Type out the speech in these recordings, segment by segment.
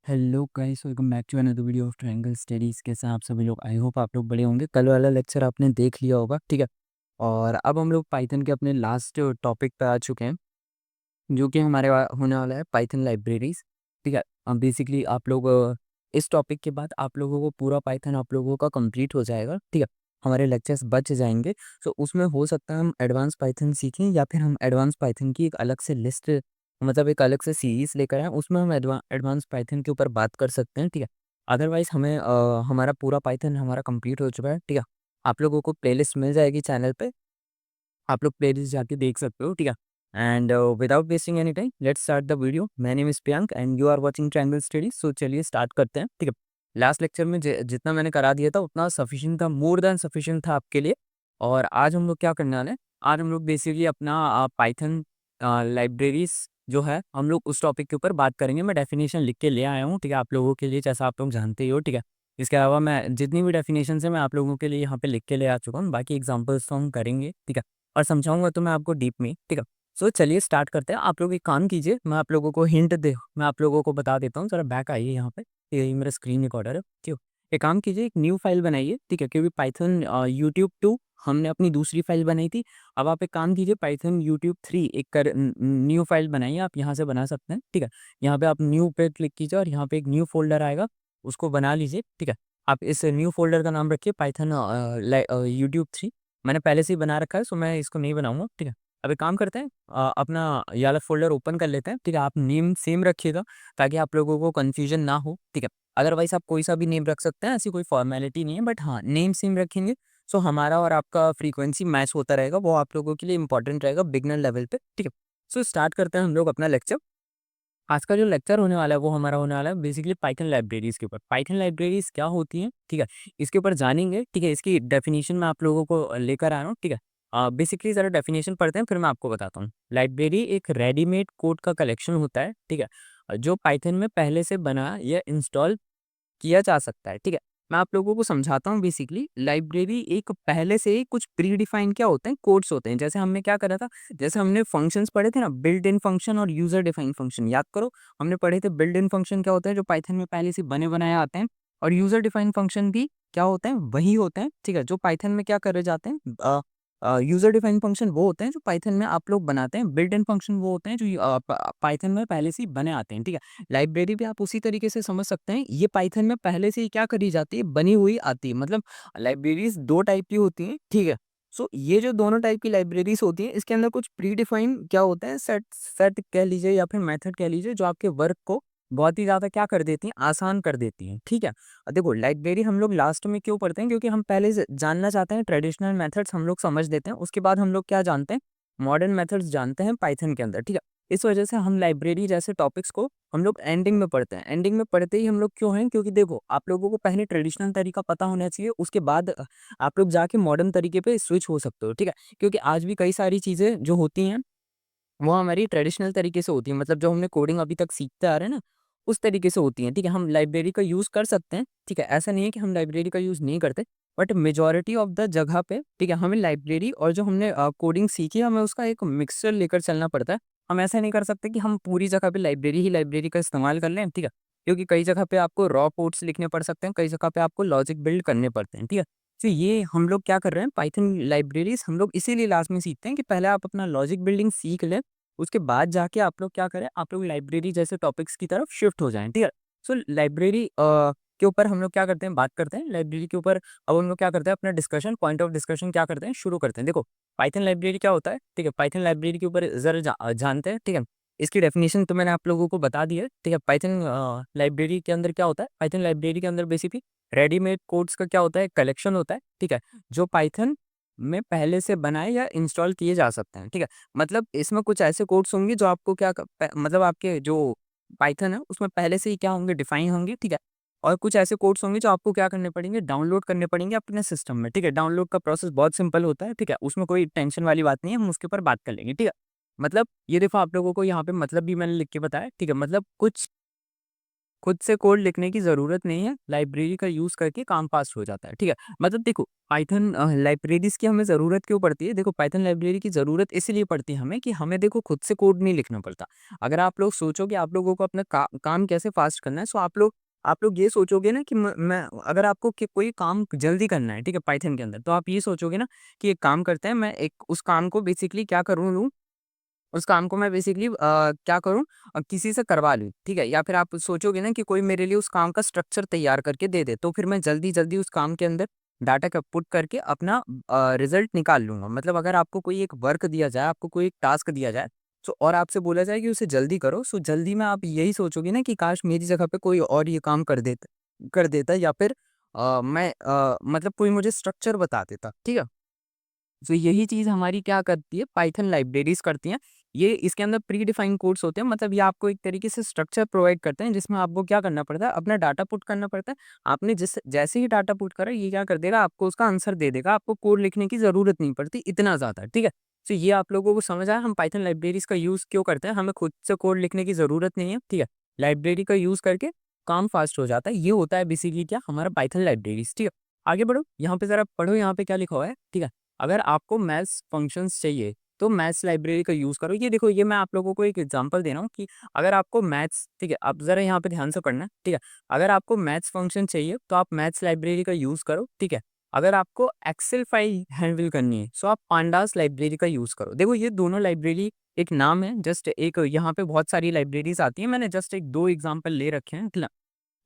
Hello guys, welcome back to another video of Triangle Studies. कैसे हैं आप सभी लोग? आई होप आप लोग बड़े होंगे। कल वाला लेक्चर आपने देख लिया होगा, ठीक है। और अब हम लोग पाइथन के अपने लास्ट टॉपिक पे आ चुके हैं, जो कि हमारे होने वाला है पाइथन लाइब्रेरीज, ठीक है। बेसिकली आप लोग इस टॉपिक के बाद आप लोगों को पूरा पाइथन आप लोगों का कंप्लीट हो जाएगा, ठीक है। हमारे लेक्चर्स बच जाएंगे। सो उसमें हो सकता है हम एडवांस पाइथन सीखें, या फिर हम एडवांस पाइथन की एक अलग से लिस्ट, मतलब एक अलग से सीरीज लेकर आएं, उसमें हम एडवांस पाइथन के ऊपर बात कर सकते हैं, ठीक है। अदरवाइज हमें हमारा पूरा पाइथन हमारा कंप्लीट हो चुका है, ठीक है। आप लोगों को प्लेलिस्ट मिल जाएगी चैनल पे, आप लोग प्लेलिस्ट जाके देख सकते हो, ठीक है। And without wasting any time, let's start the video. My name is Priyank and you are watching Triangle Studies. सो चलिए स्टार्ट करते हैं, ठीक है। लास्ट लेक्चर में जितना मैंने करा दिया था उतना सफिशिएंट था, मोर देन सफिशिएंट था आपके लिए। और आज हम लोग क्या करने वाले हैं, आज हम लोग बेसिकली अपना पाइथन लाइब्रेरीज जो है, हम लोग उस टॉपिक के ऊपर बात करेंगे। मैं डेफिनेशन लिख के ले आया हूँ, ठीक है, आप लोगों के लिए, जैसा आप लोग जानते ही हो, ठीक है। इसके अलावा मैं जितनी भी डेफिनेशन है मैं आप लोगों के लिए यहाँ पे लिख के ले आ चुका हूँ। बाकी एग्जाम्पल्स तो हम करेंगे, ठीक है, और समझाऊंगा तो मैं आपको डीप में, ठीक है। सो चलिए स्टार्ट करते हैं। आप लोग एक काम कीजिए, मैं आप लोगों को बता देता हूँ। जरा बैक आइए यहाँ पे, ये मेरा स्क्रीन रिकॉर्डर है, ठीक है। एक काम कीजिए, एक न्यू फाइल बनाइए, ठीक है, क्योंकि पाइथन यूट्यूब 2 हमने अपनी दूसरी फाइल बनाई थी। अब आप एक काम कीजिए, पाइथन यूट्यूब 3 एक न्यू फाइल बनाइए। आप यहाँ से बना सकते हैं, ठीक है। यहाँ पे आप न्यू पे क्लिक कीजिए और यहाँ पे एक न्यू फोल्डर आएगा, उसको बना लीजिए, ठीक है। आप इस न्यू फोल्डर का नाम रखिए पाइथन यूट्यूब 3। मैंने पहले से ही बना रखा है, सो मैं इसको नहीं बनाऊंगा, ठीक है। अब एक काम करते हैं, अपना ये वाला फोल्डर ओपन कर लेते हैं, ठीक है। आप नेम सेम रखिएगा ताकि आप लोगों को कन्फ्यूजन ना हो, ठीक है। अदरवाइज आप कोई सा भी नेम रख सकते हैं, ऐसी कोई फॉर्मेलिटी नहीं है, बट हाँ नेम सेम रखेंगे। सो हमारा और आपका फ्रीक्वेंसी मैच होता रहेगा, वो आप लोगों के लिए इंपॉर्टेंट रहेगा बिगनर लेवल पे, ठीक है। सो स्टार्ट करते हैं हम लोग अपना लेक्चर। आज का जो लेक्चर होने वाला है वो हमारा होने वाला है बेसिकली पाइथन लाइब्रेरीज के ऊपर। पाइथन लाइब्रेरीज क्या होती हैं, ठीक है, इसके ऊपर जानेंगे, ठीक है। इसकी डेफिनेशन मैं आप लोगों को लेकर आ रहा हूँ, ठीक है। बेसिकली ज़रा डेफिनेशन पढ़ते हैं, फिर मैं आपको बताता हूँ। लाइब्रेरी एक रेडीमेड कोड का कलेक्शन होता है, ठीक है, जो पाइथन में पहले से बना या इंस्टॉल किया जा सकता है, ठीक है। मैं आप लोगों को समझाता हूँ। बेसिकली लाइब्रेरी एक पहले से ही कुछ प्री डिफाइन क्या होते हैं, कोड्स होते हैं। जैसे हमने क्या करा था, जैसे हमने फंक्शंस पढ़े थे ना, बिल्ट इन फंक्शन और यूजर डिफाइन फंक्शन, याद करो। हमने पढ़े थे बिल्ट इन फंक्शन क्या होते हैं, जो पाइथन में पहले से बने बनाए आते हैं। और यूजर डिफाइन फंक्शन भी क्या होते हैं, वही होते हैं, ठीक है, जो पाइथन में क्या करे जाते हैं। यूजर डिफाइन फंक्शन वो होते हैं जो पाइथन में आप लोग बनाते हैं। बिल्ट इन फंक्शन वो होते हैं जो पाइथन में पहले से ही बने आते हैं, ठीक है। लाइब्रेरी भी आप उसी तरीके से समझ सकते हैं, ये पाइथन में पहले से ही क्या करी जाती है, बनी हुई आती है। मतलब लाइब्रेरीज दो टाइप की होती हैं, ठीक है। सो ये जो दोनों टाइप की लाइब्रेरीज होती हैं, इसके अंदर कुछ प्री डिफाइन क्या होता है, सेट सेट कह लीजिए या फिर मेथड कह लीजिए, जो आपके वर्क को बहुत ही ज़्यादा क्या कर देती हैं, आसान कर देती हैं, ठीक है। देखो लाइब्रेरी हम लोग लास्ट में क्यों पढ़ते हैं, क्योंकि हम पहले से जानना चाहते हैं ट्रेडिशनल मेथड्स हम लोग समझ देते हैं, उसके बाद हम लोग क्या जानते हैं, मॉडर्न मेथड्स जानते हैं पाइथन के अंदर, ठीक है। इस वजह से हम लाइब्रेरी जैसे टॉपिक्स को हम लोग एंडिंग में पढ़ते हैं। एंडिंग में पढ़ते ही हम लोग क्यों हैं, क्योंकि देखो आप लोगों को पहले ट्रेडिशनल तरीका पता होना चाहिए, उसके बाद आप लोग जाके मॉडर्न तरीके पे स्विच हो सकते हो, ठीक है। क्योंकि आज भी कई सारी चीज़ें जो होती हैं वो हमारी ट्रेडिशनल तरीके से होती है, मतलब जो हमने कोडिंग अभी तक सीखते आ रहे हैं ना, उस तरीके से होती हैं, ठीक है। हम लाइब्रेरी का यूज़ कर सकते हैं, ठीक है, ऐसा नहीं है कि हम लाइब्रेरी का यूज़ नहीं करते, बट मेजॉरिटी ऑफ द जगह पे, ठीक है, हमें लाइब्रेरी और जो हमने कोडिंग सीखी है, हमें उसका एक मिक्सचर लेकर चलना पड़ता है। हम ऐसा नहीं कर सकते कि हम पूरी जगह पे लाइब्रेरी ही लाइब्रेरी का इस्तेमाल कर लें, ठीक है, क्योंकि कई जगह पे आपको रॉ कोड्स लिखने पड़ सकते हैं, कई जगह पे आपको लॉजिक बिल्ड करने पड़ते हैं, ठीक है। तो ये हम लोग क्या कर रहे हैं, पाइथन लाइब्रेरीज हम लोग इसीलिए लास्ट में सीखते हैं कि पहले आप अपना लॉजिक बिल्डिंग सीख लें, उसके बाद जाके आप लोग क्या करें, आप लोग लाइब्रेरी जैसे टॉपिक्स की तरफ शिफ्ट हो जाएँ, ठीक है। सो लाइब्रेरी के ऊपर हम लोग क्या करते हैं, बात करते हैं लाइब्रेरी के ऊपर। अब हम लोग क्या करते हैं, अपना डिस्कशन, पॉइंट ऑफ डिस्कशन क्या करते हैं, शुरू करते हैं। देखो पाइथन लाइब्रेरी क्या होता है, ठीक है, पाइथन लाइब्रेरी के ऊपर ज़रा जानते हैं, ठीक है। इसकी डेफिनेशन तो मैंने आप लोगों को बता दी है, ठीक है। पाइथन लाइब्रेरी के अंदर क्या होता है, पाइथन लाइब्रेरी के अंदर बेसिकली रेडीमेड कोड्स का क्या होता है, कलेक्शन होता है, ठीक है, जो पाइथन में पहले से बनाए या इंस्टॉल किए जा सकते हैं, ठीक है। मतलब इसमें कुछ ऐसे कोड्स होंगे जो आपको क्या मतलब आपके जो पाइथन है उसमें पहले से ही क्या होंगे, डिफाइन होंगे, ठीक है। और कुछ ऐसे कोड्स होंगे जो आपको क्या करने पड़ेंगे, डाउनलोड करने पड़ेंगे अपने सिस्टम में, ठीक है। डाउनलोड का प्रोसेस बहुत सिंपल होता है, ठीक है, उसमें कोई टेंशन वाली बात नहीं है, हम उसके ऊपर बात कर लेंगे, ठीक है। मतलब ये देखो आप लोगों को यहाँ पे मतलब भी मैंने लिख के बताया, ठीक है। मतलब कुछ खुद से कोड लिखने की ज़रूरत नहीं है, लाइब्रेरी का यूज़ करके काम फास्ट हो जाता है, ठीक है? मतलब देखो पाइथन लाइब्रेरीज़ की हमें ज़रूरत क्यों पड़ती है? देखो पाइथन लाइब्रेरी की ज़रूरत इसीलिए पड़ती है हमें कि हमें देखो खुद से कोड नहीं लिखना पड़ता। अगर आप लोग सोचो कि आप लोगों को अपना काम कैसे फास्ट करना है, सो आप लोग ये सोचोगे ना कि मैं अगर आपको कोई काम जल्दी करना है, ठीक है? पाइथन के अंदर, तो आप ये सोचोगे ना कि एक काम करते हैं, मैं एक उस काम को बेसिकली क्या करूँ लूँ, उस काम को मैं बेसिकली क्या करूँ किसी से करवा लूँ, ठीक है? या फिर आप सोचोगे ना कि कोई मेरे लिए उस काम का स्ट्रक्चर तैयार करके दे दे, तो फिर मैं जल्दी-जल्दी उस काम के अंदर डाटा का पुट करके अपना रिज़ल्ट निकाल लूँगा। मतलब अगर आपको कोई एक वर्क दिया जाए, आपको कोई एक टास्क दिया जाए, सो और आपसे बोला जाए कि उसे जल्दी करो, सो जल्दी में आप यही सोचोगे ना कि काश मेरी जगह पे कोई और ये काम कर देता या फिर मतलब कोई मुझे स्ट्रक्चर बता देता, ठीक है? तो यही चीज़ हमारी क्या करती है पाइथन लाइब्रेरीज़ करती हैं। ये इसके अंदर प्री डिफाइंड कोड्स होते हैं मतलब ये आपको एक तरीके से स्ट्रक्चर प्रोवाइड करते हैं जिसमें आपको क्या करना पड़ता है अपना डाटा पुट करना पड़ता है। आपने जैसे ही डाटा पुट करा ये क्या कर देगा आपको उसका आंसर दे देगा। आपको कोड लिखने की ज़रूरत नहीं पड़ती इतना ज़्यादा, ठीक है? तो ये आप लोगों को समझ आया हम पाइथन लाइब्रेरीज़ का यूज़ क्यों करते हैं? हमें खुद से कोड लिखने की ज़रूरत नहीं है, ठीक है? लाइब्रेरी का यूज़ करके काम फास्ट हो जाता है। ये होता है बेसिकली क्या हमारा पाइथन लाइब्रेरीज़, ठीक है? आगे बढ़ो, यहाँ पे ज़रा पढ़ो यहाँ पे क्या लिखा हुआ है, ठीक है? अगर आपको मैथ्स फंक्शंस चाहिए, तो मैथ्स लाइब्रेरी का यूज़ करो। ये देखो, ये मैं आप लोगों को एक एग्ज़ाम्पल दे रहा हूँ कि अगर आपको मैथ्स ठीक है, आप ज़रा यहाँ पे ध्यान से पढ़ना, ठीक है? अगर आपको मैथ्स फंक्शन चाहिए, तो आप मैथ्स लाइब्रेरी का यूज़ करो, ठीक है? अगर आपको एक्सेल फाइल हैंडल करनी है, सो आप पांडास लाइब्रेरी का यूज़ करो। देखो, ये दोनों लाइब्रेरी एक नाम है, जस्ट एक यहाँ पे बहुत सारी लाइब्रेरीज़ आती हैं। मैंने जस्ट एक 2 एग्ज़ाम्पल ले रखे हैं,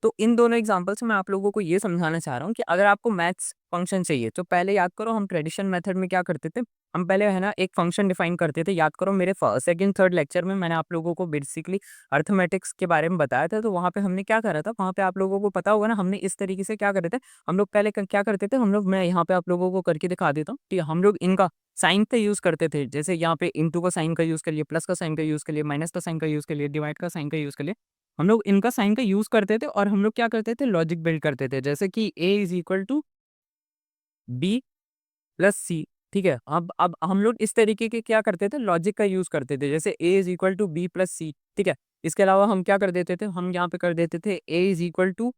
तो इन दोनों एग्जांपल से मैं आप लोगों को ये समझाना चाह रहा हूँ कि अगर आपको मैथ्स फंक्शन चाहिए तो पहले याद करो हम ट्रेडिशन मेथड में क्या करते थे। हम पहले है ना एक फंक्शन डिफाइन करते थे। याद करो मेरे सेकंड थर्ड लेक्चर में मैंने आप लोगों को बेसिकली अर्थमेटिक्स के बारे में बताया था। तो वहाँ पे हमने क्या करा था, वहाँ पे आप लोगों को पता होगा ना, हमने इस तरीके से क्या करे थे। हम लोग पहले क्या करते थे, हम लोग मैं यहाँ पे आप लोगों को करके दिखा देता हूँ, ठीक है? हम लोग इनका साइन का यूज़ करते थे। जैसे यहाँ पे इंटू का साइन का यूज़ कर लिए, प्लस का साइन का यूज़ कर लिए, माइनस का साइन का यूज़ कर लिए, डिवाइड का साइन का यूज़ कर लिए। हम लोग इनका साइन का यूज़ करते थे और हम लोग क्या करते थे, लॉजिक बिल्ड करते थे। जैसे कि A is equal to B plus C, ठीक है? अब हम लोग इस तरीके के क्या करते थे, लॉजिक का यूज़ करते थे। जैसे A is equal to B plus C, ठीक है? इसके अलावा हम क्या कर देते थे, हम यहाँ पे कर देते थे A is equal to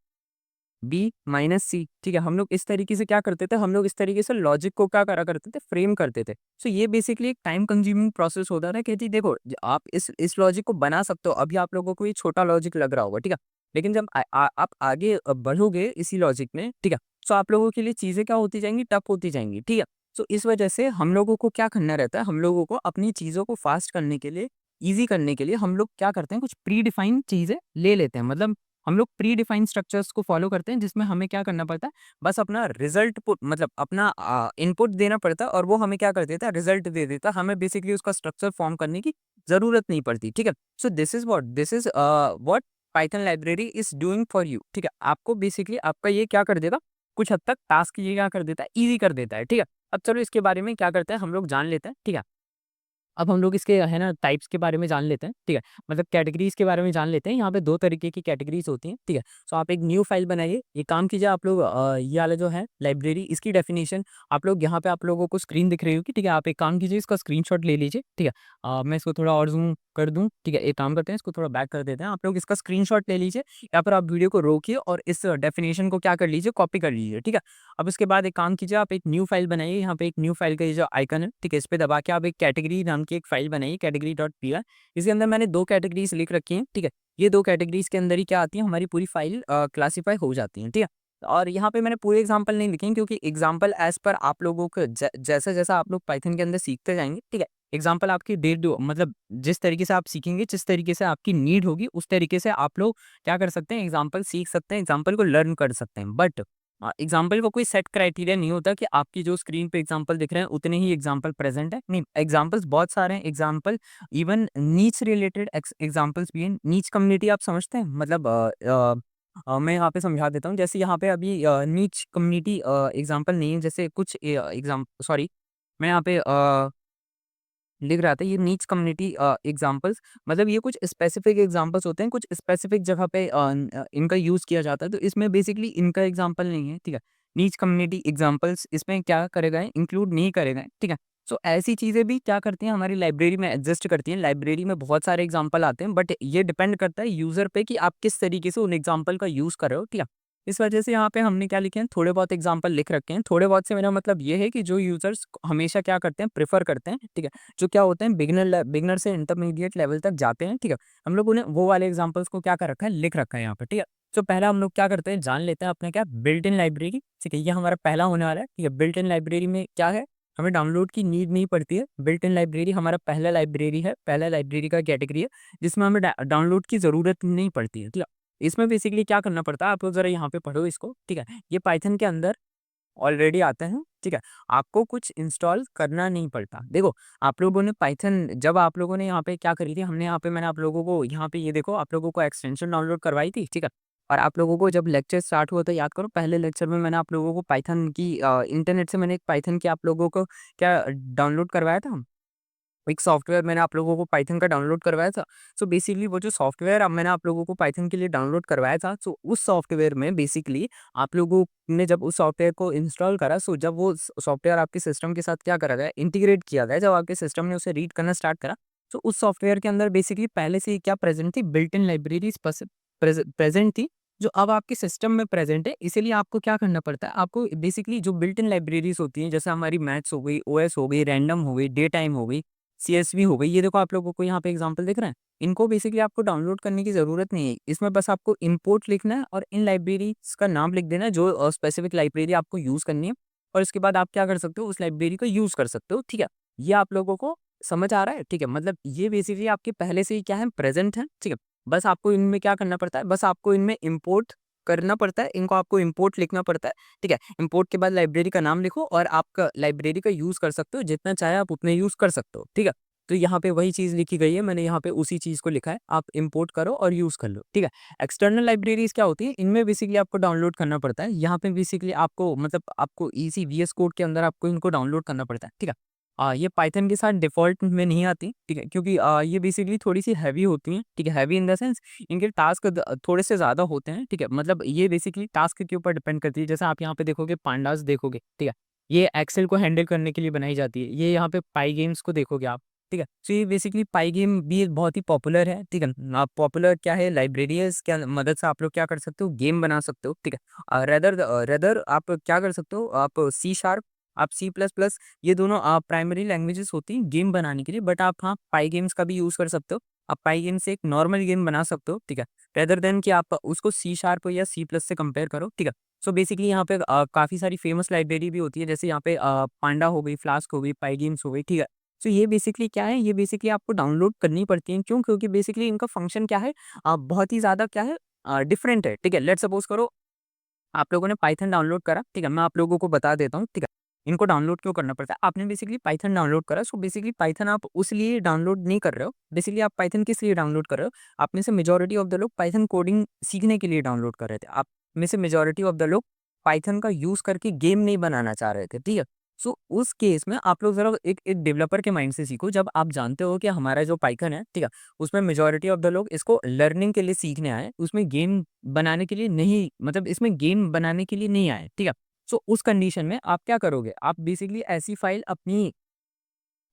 B minus C, ठीक है? हम लोग इस तरीके से क्या करते थे, हम लोग इस तरीके से लॉजिक को क्या करा करते थे, फ्रेम करते थे। सो ये बेसिकली एक टाइम कंज्यूमिंग प्रोसेस होता था कि जी देखो, आप इस लॉजिक को बना सकते हो। अभी आप लोगों को ये छोटा लॉजिक लग रहा होगा, ठीक है? लेकिन जब आप आगे बढ़ोगे इसी लॉजिक में, ठीक है? सो आप लोगों के लिए चीज़ें क्या होती जाएँगी, टफ होती जाएँगी, ठीक है? सो इस वजह से हम लोगों को क्या करना रहता है, हम लोगों को अपनी चीज़ों को फास्ट करने के लिए, ईज़ी करने के लिए हम लोग क्या करते हैं, कुछ प्री डिफाइंड चीज़ें ले लेते हैं। मतलब हम लोग प्री डिफाइंड स्ट्रक्चर्स को फॉलो करते हैं जिसमें हमें क्या करना पड़ता है, बस अपना रिजल्ट पुट मतलब अपना इनपुट देना पड़ता है और वो हमें क्या कर देता है, रिजल्ट दे देता है। हमें बेसिकली उसका स्ट्रक्चर फॉर्म करने की ज़रूरत नहीं पड़ती, ठीक है? So this is what Python library is doing for you, ठीक है? आपको बेसिकली आपका ये क्या कर देगा, कुछ हद तक टास्क ये क्या कर देता है, ईज़ी कर देता है, ठीक है? अब चलो इसके बारे में क्या करते हैं, हम लोग जान लेते हैं, ठीक है? अब हम लोग इसके है ना टाइप्स के बारे में जान लेते हैं, ठीक है? मतलब कैटेगरीज़ के बारे में जान लेते हैं। यहाँ पे 2 तरीके की कैटेगरीज़ होती हैं, ठीक है? सो आप एक न्यू फाइल बनाइए। एक काम कीजिए आप लोग ये वाला जो है लाइब्रेरी इसकी डेफिनिशन आप लोग यहाँ पे आप लोगों को स्क्रीन दिख रही होगी, ठीक है? आप एक काम कीजिए इसका स्क्रीनशॉट ले लीजिए, ठीक है? मैं इसको थोड़ा और ज़ूम कर दूँ, ठीक है? एक काम करते हैं इसको थोड़ा बैक कर देते हैं। आप लोग इसका स्क्रीनशॉट ले लीजिए या फिर आप वीडियो को रोकिए और इस डेफिनिशन को क्या कर लीजिए, कॉपी कर लीजिए, ठीक है? अब उसके बाद एक काम कीजिए, आप एक न्यू फाइल बनाइए। यहाँ पे एक न्यू फाइल का ये जो आइकन है, ठीक है? इस पे दबा के आप एक कैटेगरी नाम की एक फाइल बनाइए, कैटेगरी.py। इसके अंदर मैंने 2 कैटेगरीज़ लिख रखी हैं, ठीक है? ये 2 कैटेगरीज़ के अंदर ही क्या आती हैं, हमारी पूरी फाइल क्लासिफाई हो जाती हैं, ठीक है? और यहाँ पे मैंने पूरे एग्ज़ाम्पल नहीं लिखे हैं क्योंकि एग्ज़ाम्पल ऐज़ पर आप लोगों को जैसा-जैसा आप लोग पाइथन के अंदर सीखते जाएँगे, ठीक है? एग्ज़ाम्पल आपकी डेट दो मतलब जिस तरीके से आप सीखेंगे, जिस तरीके से आपकी नीड होगी, उस तरीके से आप लोग क्या कर सकते हैं, एग्ज़ाम्पल सीख सकते हैं, एग्ज़ाम्पल को लर्न कर सकते हैं। बट एग्ज़ाम्पल का कोई सेट क्राइटेरिया नहीं होता कि आपकी जो स्क्रीन पे एग्ज़ाम्पल दिख रहे हैं उतने ही एग्ज़ाम्पल प्रेज़ेंट है। नहीं, एग्ज़ाम्पल्स बहुत सारे हैं। एग्ज़ाम्पल इवन नीच रिलेटेड एग्ज़ाम्पल्स भी हैं। नीच कम्युनिटी आप समझते हैं? मतलब मैं यहाँ पे समझा देता हूँ। जैसे यहाँ पे अभी नीच कम्युनिटी एग्ज़ाम्पल नहीं है। जैसे कुछ सॉरी, मैं यहाँ पे लिख रहा था ये नीच कम्युनिटी एग्जांपल्स, मतलब ये कुछ स्पेसिफिक एग्जांपल्स होते हैं, कुछ स्पेसिफिक जगह पे इनका यूज़ किया जाता है, तो इसमें बेसिकली इनका एग्जांपल नहीं है, ठीक है? नीच कम्युनिटी एग्जांपल्स इसमें क्या करे गए, इंक्लूड नहीं करे गए, ठीक है? सो ऐसी चीज़ें भी क्या करती हैं हमारी लाइब्रेरी में एग्ज़िस्ट करती हैं। लाइब्रेरी में बहुत सारे एग्ज़ाम्पल आते हैं, बट ये डिपेंड करता है यूज़र पे कि आप किस तरीके से उन एग्ज़ाम्पल का यूज़ कर रहे हो, ठीक है? इस वजह से यहाँ पे हमने क्या लिखे हैं, थोड़े बहुत एग्ज़ाम्पल लिख रखे हैं। थोड़े बहुत से मेरा मतलब ये है कि जो यूज़र्स हमेशा क्या करते हैं, प्रेफ़र करते हैं, ठीक है? जो क्या होते हैं, बिगिनर से इंटरमीडिएट लेवल तक जाते हैं, ठीक है? हम लोगों ने वो वाले एग्ज़ाम्पल्स को क्या कर रखा है, लिख रखा है यहाँ पे, ठीक है? तो पहला हम लोग क्या करते हैं, जान लेते हैं अपने क्या बिल्ट इन लाइब्रेरी, ठीक है? ये हमारा पहला होने वाला है, ठीक है? बिल्ट इन लाइब्रेरी में क्या है, हमें डाउनलोड की नीड नहीं पड़ती है। बिल्ट इन लाइब्रेरी हमारा पहला लाइब्रेरी है, पहला लाइब्रेरी का कैटेगरी है, जिसमें हमें डाउनलोड की ज़रूरत नहीं पड़ती है, ठीक है? इसमें बेसिकली क्या करना पड़ता है, आप लोग ज़रा यहाँ पे पढ़ो इसको, ठीक है? ये पाइथन के अंदर ऑलरेडी आते हैं, ठीक है? आपको कुछ इंस्टॉल करना नहीं पड़ता। देखो, आप लोगों ने पाइथन जब आप लोगों ने यहाँ पे क्या करी थी, हमने यहाँ पे मैंने आप लोगों को यहाँ पे ये देखो, आप लोगों को एक्सटेंशन डाउनलोड करवाई थी, ठीक है? और आप लोगों को जब लेक्चर स्टार्ट हुआ था, याद करो, पहले लेक्चर में मैंने आप लोगों को पाइथन की इंटरनेट से मैंने एक पाइथन की आप लोगों को क्या डाउनलोड करवाया था? एक सॉफ्टवेयर मैंने आप लोगों को पाइथन का डाउनलोड करवाया था। सो बेसिकली वो जो सॉफ्टवेयर अब मैंने आप लोगों को पाइथन के लिए डाउनलोड करवाया था, सो उस सॉफ्टवेयर में बेसिकली आप लोगों ने जब उस सॉफ्टवेयर को इंस्टॉल करा, सो जब वो सॉफ्टवेयर आपके सिस्टम के साथ क्या करा गया, इंटीग्रेट किया गया, जब आपके सिस्टम ने उसे रीड करना स्टार्ट करा, तो उस सॉफ्टवेयर के अंदर बेसिकली पहले से ही क्या प्रेजेंट थी, बिल्ट इन लाइब्रेरीज प्रेजेंट थी, जो अब आपके सिस्टम में प्रेजेंट है। इसीलिए आपको क्या करना पड़ता है, आपको बेसिकली जो बिल्ट इन लाइब्रेरीज होती हैं, जैसे हमारी मैथ्स हो गई, ओएस हो गई, रैंडम हो गई, डे टाइम हो गई, सीएसवी हो गई, ये देखो आप लोगों को यहाँ पे एग्जांपल दिख रहा है। इनको बेसिकली आपको डाउनलोड करने की ज़रूरत नहीं है। इसमें बस आपको इंपोर्ट लिखना है और इन लाइब्रेरीज़ का नाम लिख देना है, जो स्पेसिफिक लाइब्रेरी आपको यूज़ करनी है, और इसके बाद आप क्या कर सकते हो, उस लाइब्रेरी को यूज़ कर सकते हो, ठीक है? ये आप लोगों को समझ आ रहा है? ठीक है? मतलब ये बेसिकली आपके पहले से ही क्या है, प्रेज़ेंट है, ठीक है? बस आपको इनमें क्या करना पड़ता है, बस आपको इनमें इंपोर्ट करना पड़ता है, इनको आपको इंपोर्ट लिखना पड़ता है, ठीक है? इंपोर्ट के बाद लाइब्रेरी का नाम लिखो और आपका लाइब्रेरी का यूज़ कर सकते हो, जितना चाहे आप उतने यूज़ कर सकते हो, ठीक है? तो यहाँ पे वही चीज़ लिखी गई है, मैंने यहाँ पे उसी चीज़ को लिखा है, आप इम्पोर्ट करो और यूज़ कर लो, ठीक है। एक्सटर्नल लाइब्रेरीज़ क्या होती है, इनमें बेसिकली आपको डाउनलोड करना पड़ता है, यहाँ पे बेसिकली आपको मतलब आपको ईज़ी वीएस कोड के अंदर आपको इनको डाउनलोड करना पड़ता है, ठीक है। ये पाइथन के साथ डिफ़ॉल्ट में नहीं आती, ठीक है, क्योंकि ये बेसिकली थोड़ी-सी हैवी होती हैं, ठीक है, हैवी इन द सेंस इनके टास्क थोड़े से ज़्यादा होते हैं, ठीक है, मतलब ये बेसिकली टास्क के ऊपर डिपेंड करती है, जैसे आप यहाँ पे देखोगे पांडास देखोगे, ठीक है, ये एक्सेल को हैंडल करने के लिए बनाई जाती है, ये यहाँ पे पाई गेम्स को देखोगे आप, ठीक है। तो ये बेसिकली पाई गेम भी एक बहुत ही पॉपुलर है, ठीक है। पॉपुलर क्या है, लाइब्रेरीज़ क्या मदद से आप लोग क्या कर सकते हो, गेम बना सकते हो, ठीक है। रेदर आप क्या कर सकते हो, आप सी शार्प, आप सी प्लस प्लस, ये दोनों प्राइमरी लैंग्वेजेस होती हैं गेम बनाने के लिए, बट आप हाँ पाई गेम्स का भी यूज़ कर सकते हो। आप पाई गेम से एक नॉर्मल गेम बना सकते हो, ठीक है। रेदर देन कि आप उसको सी शार्प या सी प्लस से कंपेयर करो, ठीक है। सो बेसिकली यहाँ पे काफ़ी सारी फेमस लाइब्रेरी भी होती है, जैसे यहाँ पे पांडा हो गई, फ्लास्क हो गई, पाई गेम्स हो गई, ठीक है। सो ये बेसिकली क्या है, ये बेसिकली आपको डाउनलोड करनी पड़ती हैं, क्यों? क्योंकि बेसिकली इनका फंक्शन क्या है, बहुत ही ज़्यादा क्या है, डिफरेंट है, ठीक है। लेट्स सपोज़ करो आप लोगों ने पाइथन डाउनलोड करा, ठीक है, मैं आप लोगों को बता देता हूँ, ठीक है। इनको डाउनलोड क्यों करना पड़ता है? आपने बेसिकली पाइथन डाउनलोड करा, सो बेसिकली पाइथन आप उस लिए डाउनलोड नहीं कर रहे हो, बेसिकली आप पाइथन किस लिए डाउनलोड कर रहे हो? आप में से मेजॉरिटी ऑफ द लोग पाइथन कोडिंग सीखने के लिए डाउनलोड कर रहे थे। आप में से मेजॉरिटी ऑफ द लोग पाइथन का यूज़ करके गेम नहीं बनाना चाह रहे थे, ठीक है? सो उस केस में आप लोग ज़रा एक एक डेवलपर के माइंड से सीखो, जब आप जानते हो कि हमारा जो पाइथन है, ठीक है, उसमें मेजॉरिटी ऑफ द लोग इसको लर्निंग के लिए सीखने आए हैं, उसमें गेम बनाने के लिए नहीं, मतलब इसमें गेम बनाने के लिए नहीं आए, ठीक है? सो उस कंडीशन में आप क्या करोगे? आप बेसिकली ऐसी फाइल अपनी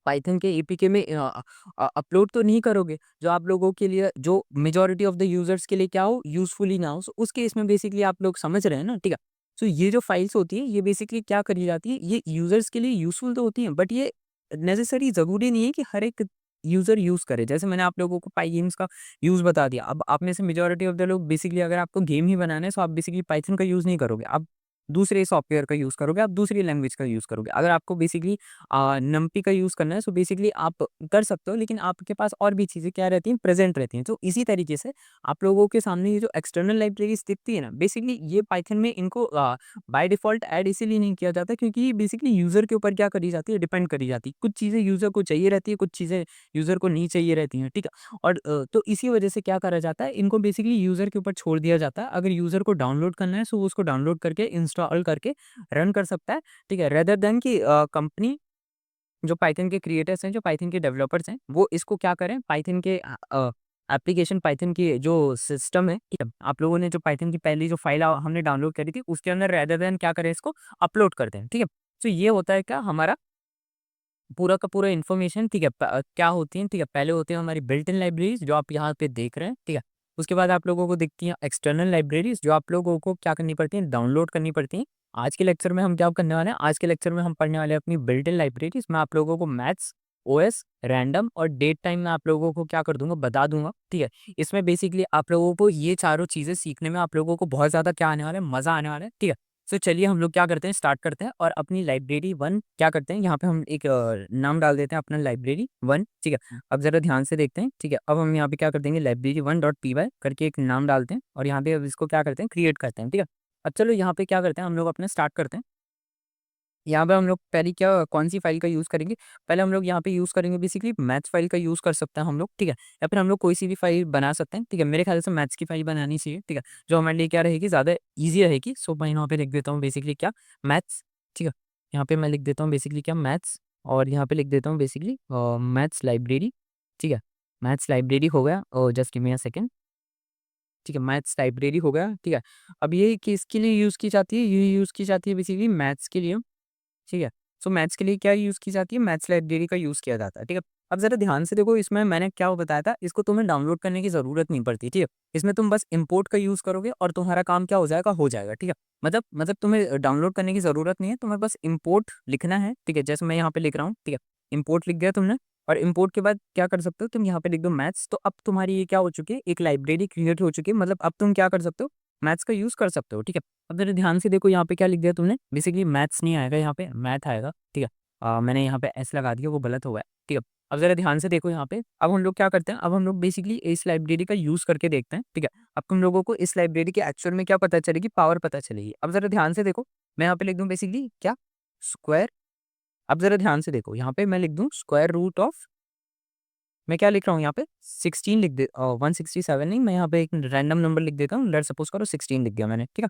पाइथन के एपीके में अपलोड तो नहीं करोगे, जो आप लोगों के लिए, जो मेजॉरिटी ऑफ द यूज़र्स के लिए क्या हो, यूज़फुल ही ना हो। सो उस केस में बेसिकली आप लोग समझ रहे हैं ना, ठीक है? सो ये जो फाइल्स होती हैं, ये बेसिकली क्या करी जाती है, ये यूज़र्स के लिए यूज़फुल तो होती हैं, बट ये नेसेसरी ज़रूरी नहीं है कि हर एक यूज़र यूज़ करे। जैसे मैंने आप लोगों को पाई गेम्स का यूज़ बता दिया। अब आप में से मेजॉरिटी ऑफ द लोग बेसिकली, अगर आपको गेम ही बनाना है, सो आप बेसिकली पाइथन का यूज़ नहीं करोगे। आप दूसरे सॉफ्टवेयर का यूज़ करोगे, आप दूसरी लैंग्वेज का यूज़ करोगे। अगर आपको बेसिकली नमपी का यूज़ करना है, सो बेसिकली आप कर सकते हो, लेकिन आपके पास और भी चीज़ें क्या रहती हैं, प्रेज़ेंट रहती हैं। तो इसी तरीके से आप लोगों के सामने ये जो एक्सटर्नल लाइब्रेरीज़ दिखती है ना, बेसिकली ये पाइथन में इनको बाय डिफ़ॉल्ट ऐड इसीलिए नहीं किया जाता, क्योंकि ये बेसिकली यूज़र के ऊपर क्या करी जाती है, डिपेंड करी जाती है। कुछ चीज़ें यूज़र को चाहिए रहती है, कुछ चीज़ें यूज़र को नहीं चाहिए रहती हैं, ठीक है? और तो इसी वजह से क्या करा जाता है, इनको बेसिकली यूज़र के ऊपर छोड़ दिया जाता है। अगर यूज़र को डाउनलोड करना है, सो वो उसको डाउनलोड करके इंस्टॉल करके रन कर सकता है, ठीक है? रेदर देन कि कंपनी, जो पाइथन के क्रिएटर्स हैं, जो पाइथन के डेवलपर्स हैं, वो इसको क्या करें, पाइथन के एप्लीकेशन, पाइथन की जो सिस्टम है, ठीक है? आप लोगों ने जो पाइथन की पहली जो फाइल हमने डाउनलोड करी थी, उसके अंदर रेदर देन क्या करें, इसको अपलोड कर दें, ठीक है? तो ये होता है क्या हमारा पूरा का पूरा इन्फॉर्मेशन, ठीक है, क्या होती है, ठीक है, पहले होते हैं हमारी बिल्ट इन लाइब्रेरीज जो आप यहाँ पे देख रहे हैं, ठीक है। उसके बाद आप लोगों को दिखती हैं एक्सटर्नल लाइब्रेरीज जो आप लोगों को क्या करनी पड़ती हैं, डाउनलोड करनी पड़ती हैं। आज के लेक्चर में हम क्या करने वाले हैं, आज के लेक्चर में हम पढ़ने वाले हैं अपनी बिल्ट इन लाइब्रेरीज। मैं आप लोगों को मैथ्स, ओएस, रैंडम और डेट टाइम में आप लोगों को क्या कर दूंगा, बता दूंगा, ठीक है। इसमें बेसिकली आप लोगों को ये चारों चीज़ें सीखने में आप लोगों को बहुत ज़्यादा क्या आने वाला है, मज़ा आने वाला है, ठीक है। तो चलिए हम लोग क्या करते हैं, स्टार्ट करते हैं और अपनी लाइब्रेरी वन क्या करते हैं, यहाँ पे हम एक नाम डाल देते हैं अपना लाइब्रेरी वन, ठीक है। अब जरा ध्यान से देखते हैं, ठीक है। अब हम यहाँ पे क्या कर देंगे, library one dot P Y करके एक नाम डालते हैं और यहाँ पे अब इसको क्या करते हैं, क्रिएट करते हैं, ठीक है। अब चलो यहाँ पे क्या करते हैं, हम लोग अपने स्टार्ट करते हैं। यहाँ पे हम लोग पहले क्या कौन सी फाइल का यूज़ करेंगे, पहले हम लोग यहाँ पे यूज़ करेंगे बेसिकली मैथ्स फाइल का यूज़ कर सकते हैं हम लोग, ठीक है। या फिर हम लोग कोई सी भी फाइल बना सकते हैं, ठीक है। मेरे ख्याल से मैथ्स की फाइल बनानी चाहिए, ठीक है, जो हमारे लिए क्या रहेगी, ज़्यादा ईजी रहेगी। सो मैं यहाँ पे लिख देता हूँ बेसिकली क्या, मैथ्स, ठीक है। यहाँ पे मैं लिख देता हूँ बेसिकली क्या, मैथ्स, और यहाँ पे लिख देता हूँ बेसिकली मैथ्स लाइब्रेरी, ठीक है। मैथ्स लाइब्रेरी हो गया, और just give me a second, ठीक है। मैथ्स लाइब्रेरी हो गया, ठीक है। अब ये किसके लिए यूज़ की जाती है, ये यूज़ की जाती है बेसिकली मैथ्स के लिए, ठीक है। सो मैथ्स के लिए क्या यूज़ की जाती है, मैथ्स लाइब्रेरी का यूज़ किया जाता है, ठीक है। अब ज़रा ध्यान से देखो, इसमें मैंने क्या बताया था, इसको तुम्हें डाउनलोड करने की ज़रूरत नहीं पड़ती, ठीक है। इसमें तुम बस इंपोर्ट का यूज़ करोगे और तुम्हारा काम क्या हो जाएगा, ठीक है। मतलब तुम्हें डाउनलोड करने की ज़रूरत नहीं है, तुम्हें बस इंपोर्ट लिखना है, ठीक है। जैसे मैं यहाँ पे लिख रहा हूँ, ठीक है, इंपोर्ट लिख दिया तुमने, और इंपोर्ट के बाद क्या कर सकते हो, तुम यहाँ पे लिख दो मैथ्स। तो अब तुम्हारी ये क्या हो चुकी है, एक लाइब्रेरी क्रिएट हो चुकी है, मतलब अब तुम क्या कर सकते हो, मैथ्स का यूज़ कर सकते हो, ठीक है। अब जरा ध्यान से देखो, यहाँ पे क्या लिख दिया तुमने, बेसिकली मैथ्स नहीं आएगा, यहाँ पे मैथ आएगा, ठीक है। मैंने यहाँ पे एस लगा दिया, वो गलत हुआ है, ठीक है। अब ज़रा ध्यान से देखो यहाँ पे, अब हम लोग क्या करते हैं, अब हम लोग बेसिकली इस लाइब्रेरी का यूज़ करके देखते हैं, ठीक है। अब तुम लोगों को इस लाइब्रेरी के एक्चुअल में क्या पता चलेगी, पावर पता चलेगी। अब ज़रा ध्यान से देखो, मैं यहाँ पे लिख दूँ बेसिकली क्या, स्क्वायर। अब ज़रा ध्यान से देखो, यहाँ पे मैं लिख दूँ स्क्वायर रूट ऑफ, मैं क्या लिख रहा हूँ यहाँ पे 16 लिख दे 167 नहीं, मैं यहाँ पे एक रैंडम नंबर लिख देता हूँ, लेट्स सपोज करो 16 लिख दिया मैंने, ठीक है।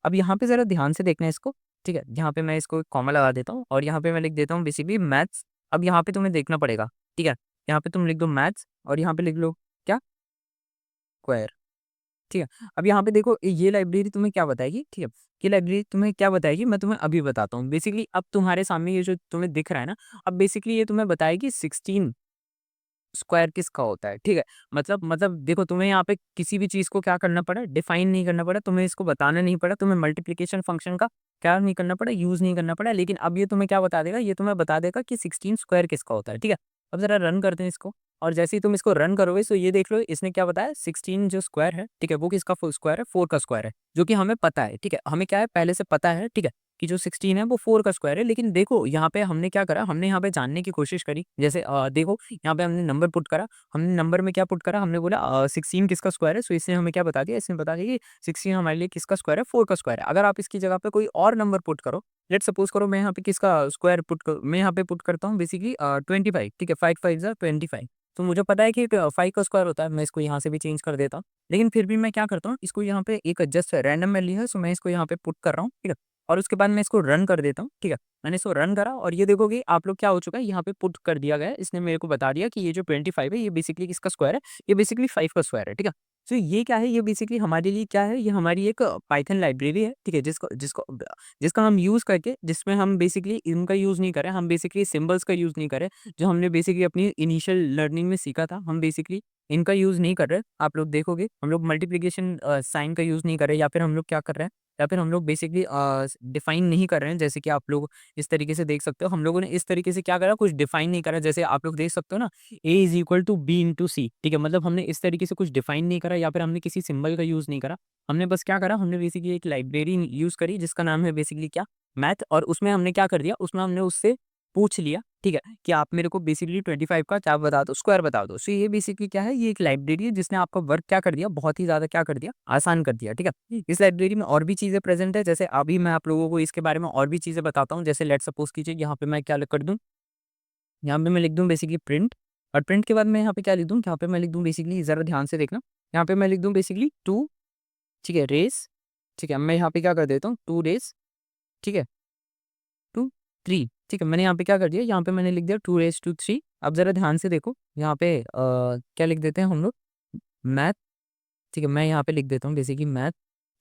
अब यहाँ पे ज़रा ध्यान से देखना है इसको, ठीक है। यहाँ पे मैं इसको एक कॉमा लगा देता हूँ और यहाँ पे मैं लिख देता हूँ बेसिकली मैथ्स। अब यहाँ पे तुम्हें देखना पड़ेगा, ठीक है। यहाँ पे तुम लिख दो मैथ्स और यहाँ पे लिख लो क्या, स्क्वायर, ठीक है। अब यहाँ पे देखो, ये लाइब्रेरी तुम्हें क्या बताएगी, ठीक है। ये लाइब्रेरी तुम्हें क्या बताएगी, मैं तुम्हें अभी बताता हूँ। बेसिकली अब तुम्हारे सामने ये जो तुम्हें दिख रहा है ना, अब बेसिकली ये तुम्हें बताएगी 16 स्क्वायर किसका होता है, ठीक है। मतलब देखो, तुम्हें यहाँ पे किसी भी चीज़ को क्या करना पड़ा, डिफाइन नहीं करना पड़ा, तुम्हें इसको बताना नहीं पड़ा, तुम्हें मल्टीप्लिकेशन फंक्शन का क्या नहीं करना पड़ा, यूज़ नहीं करना पड़ा। लेकिन अब ये तुम्हें क्या बता देगा, ये तुम्हें बता देगा कि 16 स्क्वायर किसका होता है, ठीक है। अब ज़रा रन करते हैं इसको, और जैसे ही तुम इसको रन करोगे तो ये देख लो, इसने क्या बताया, 16 जो स्क्वायर है, ठीक है, वो किसका स्क्वायर है, 4 का स्क्वायर है, जो कि हमें पता है, ठीक है। हमें क्या है, पहले से पता है, ठीक है, कि जो 16 है वो 4 का स्क्वायर है। लेकिन देखो यहाँ पे हमने क्या करा, हमने यहाँ पे जानने की कोशिश करी। जैसे देखो यहाँ पे हमने नंबर पुट करा, हमने नंबर में क्या पुट करा, हमने बोला 16 किसका स्क्वायर है। सो इसने हमें क्या बता दिया, इसने बता दिया कि 16 हमारे लिए किसका स्क्वायर है, 4 का स्क्वायर है। अगर आप इसकी जगह पे कोई और नंबर पुट करो, लेट्स सपोज करो मैं यहाँ पे किसका स्क्वायर पुट कर, मैं यहाँ पे पुट करता हूँ बेसिकली 25, ठीक है, 5 5 जा 25। तो मुझे पता है कि 5 का स्क्वायर होता है, मैं इसको यहाँ से भी चेंज कर देता हूँ। लेकिन फिर भी मैं क्या करता हूँ, इसको यहाँ पे एक जस्ट रैंडम वैल्यू है, सो मैं इसको यहाँ पे पुट कर रहा हूँ, ठीक है। और उसके बाद मैं इसको रन कर देता हूँ, ठीक है। मैंने इसको रन करा और ये देखोगे आप लोग क्या हो चुका है, यहाँ पे पुट कर दिया गया है। इसने मेरे को बता दिया कि ये जो 25 है ये बेसिकली किसका स्क्वायर है, ये बेसिकली 5 का स्क्वायर है, ठीक है। तो ये क्या है, ये बेसिकली हमारे लिए क्या है, ये हमारी एक पाइथन लाइब्रेरी है, ठीक है, जिसको जिसको जिसका हम यूज़ करके, जिसमें हम बेसिकली इनका यूज़ नहीं करें, हम बेसिकली सिंबल्स का यूज़ नहीं करें, जो हमने बेसिकली अपनी इनिशियल लर्निंग में सीखा था, हम बेसिकली इनका यूज़ नहीं कर रहे। आप लोग देखोगे हम लोग मल्टीप्लिकेशन साइन का यूज़ नहीं कर रहे, या फिर हम लोग क्या कर रहे हैं, या फिर हम लोग बेसिकली डिफाइन नहीं कर रहे हैं। जैसे कि आप लोग इस तरीके से देख सकते हो, हम लोगों ने इस तरीके से क्या करा, कुछ डिफाइन नहीं करा। जैसे आप लोग देख सकते हो ना, A is equal to B into C, ठीक है, मतलब हमने इस तरीके से कुछ डिफाइन नहीं करा, या फिर हमने किसी सिंबल का यूज़ नहीं करा। हमने बस क्या करा, हमने बेसिकली एक लाइब्रेरी यूज़ करी जिसका नाम है बेसिकली क्या, मैथ। और उसमें हमने क्या कर दिया, उसमें हमने उससे पूछ लिया, ठीक है, कि आप मेरे को बेसिकली 25 का क्या बता दो, स्क्वायर बता दो। सो ये बेसिकली क्या है, ये एक लाइब्रेरी है जिसने आपका वर्क क्या कर दिया, बहुत ही ज़्यादा क्या कर दिया, आसान कर दिया, ठीक है। इस लाइब्रेरी में और भी चीज़ें प्रेज़ेंट है, जैसे अभी मैं आप लोगों को इसके बारे में और भी चीज़ें बताता हूँ। जैसे लेट्स सपोज़ कीजिए, यहाँ पे मैं क्या कर दूँ, यहाँ पे मैं लिख दूँ बेसिकली प्रिंट, और प्रिंट के बाद मैं यहाँ पे क्या लिख दूँ, यहाँ पे मैं लिख दूँ बेसिकली, ज़रा ध्यान से देखना, यहाँ पे मैं लिख दूँ बेसिकली 2, ठीक है, रेज़, ठीक है। मैं यहाँ पे क्या कर देता हूँ, 2 रेज़, ठीक है, 2 3, ठीक है। मैंने यहाँ पे क्या कर दिया, यहाँ पे मैंने लिख दिया 2 रेज़ टू 3। अब ज़रा ध्यान से देखो, यहाँ पे क्या लिख देते हैं हम लोग, मैथ, ठीक है। मैं यहाँ पे लिख देता हूँ बेसिकली मैथ,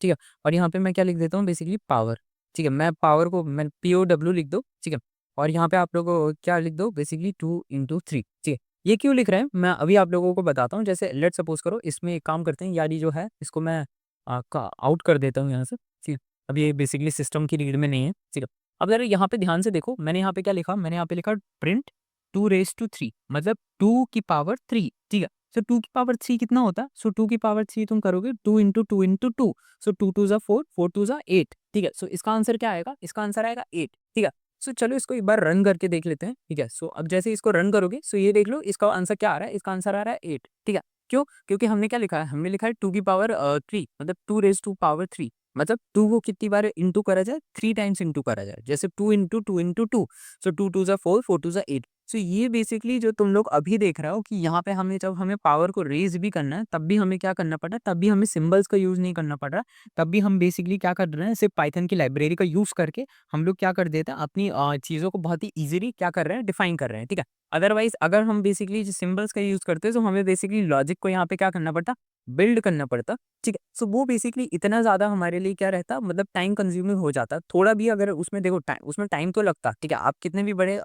ठीक है। और यहाँ पे मैं क्या लिख देता हूँ बेसिकली पावर, ठीक है। मैं पावर को मैं POW लिख दो, ठीक है। और यहाँ पे आप लोगों को क्या लिख दो बेसिकली 2 × 3, ठीक है। ये क्यों लिख रहे हैं मैं अभी आप लोगों को बताता हूँ। जैसे लेट सपोज करो इसमें एक काम करते हैं, यार ये जो है इसको मैं आउट कर देता हूँ यहाँ से, ठीक है। अब ये बेसिकली सिस्टम की रीड में नहीं है, ठीक है। अब जरा यहाँ पे ध्यान से देखो, मैंने यहाँ पे क्या लिखा, मैंने यहाँ पे लिखा प्रिंट 2 raised to 3, मतलब 2 की पावर 3, ठीक है। सो 2 की पावर 3 कितना होता है, सो 2 की पावर 3 तुम करोगे 2 × 2 × 2, सो 2 × 2 = 4, 4 × 2 = 8, ठीक है। सो इसका आंसर क्या आएगा, इसका आंसर आएगा 8, ठीक है। सो चलो इसको एक बार रन करके देख लेते हैं, ठीक है। सो अब जैसे इसको रन करोगे, सो ये देख लो इसका आंसर क्या आ रहा है, इसका आंसर आ रहा है 8, ठीक है। क्यों, क्योंकि हमने क्या लिखा है, हमने लिखा है 2 की पावर 3, मतलब 2 raised to power 3, मतलब 2 को कितनी बार इंटू करा जाए, 3 टाइम्स इंटू करा जाए, जैसे 2 × 2 × 2, सो 2 × 2 = 4, 4 × 2 = 8। सो ये बेसिकली जो तुम लोग अभी देख रहे हो कि यहाँ पे हमें जब हमें पावर को रेज भी करना है, तब भी हमें क्या करना पड़ रहा है, तब भी हमें सिंबल्स का यूज नहीं करना पड़ रहा, तब भी हम बेसिकली क्या कर रहे हैं, सिर्फ पाइथन की लाइब्रेरी का यूज करके हम लोग क्या कर देते हैं, अपनी चीज़ों को बहुत ही ईजिली क्या कर रहे हैं, डिफाइन कर रहे हैं, ठीक है। अदरवाइज अगर हम बेसिकली सिंबल्स का यूज करते हैं, तो हमें बेसिकली लॉजिक को यहाँ पे क्या करना पड़ता, बिल्ड करना पड़ता, ठीक है। सो वो बेसिकली इतना ज़्यादा हमारे लिए क्या रहता, मतलब टाइम कंज्यूमिंग हो जाता। थोड़ा भी अगर उसमें देखो टाइम, उसमें टाइम तो लगता, ठीक है। आप कितने भी बड़े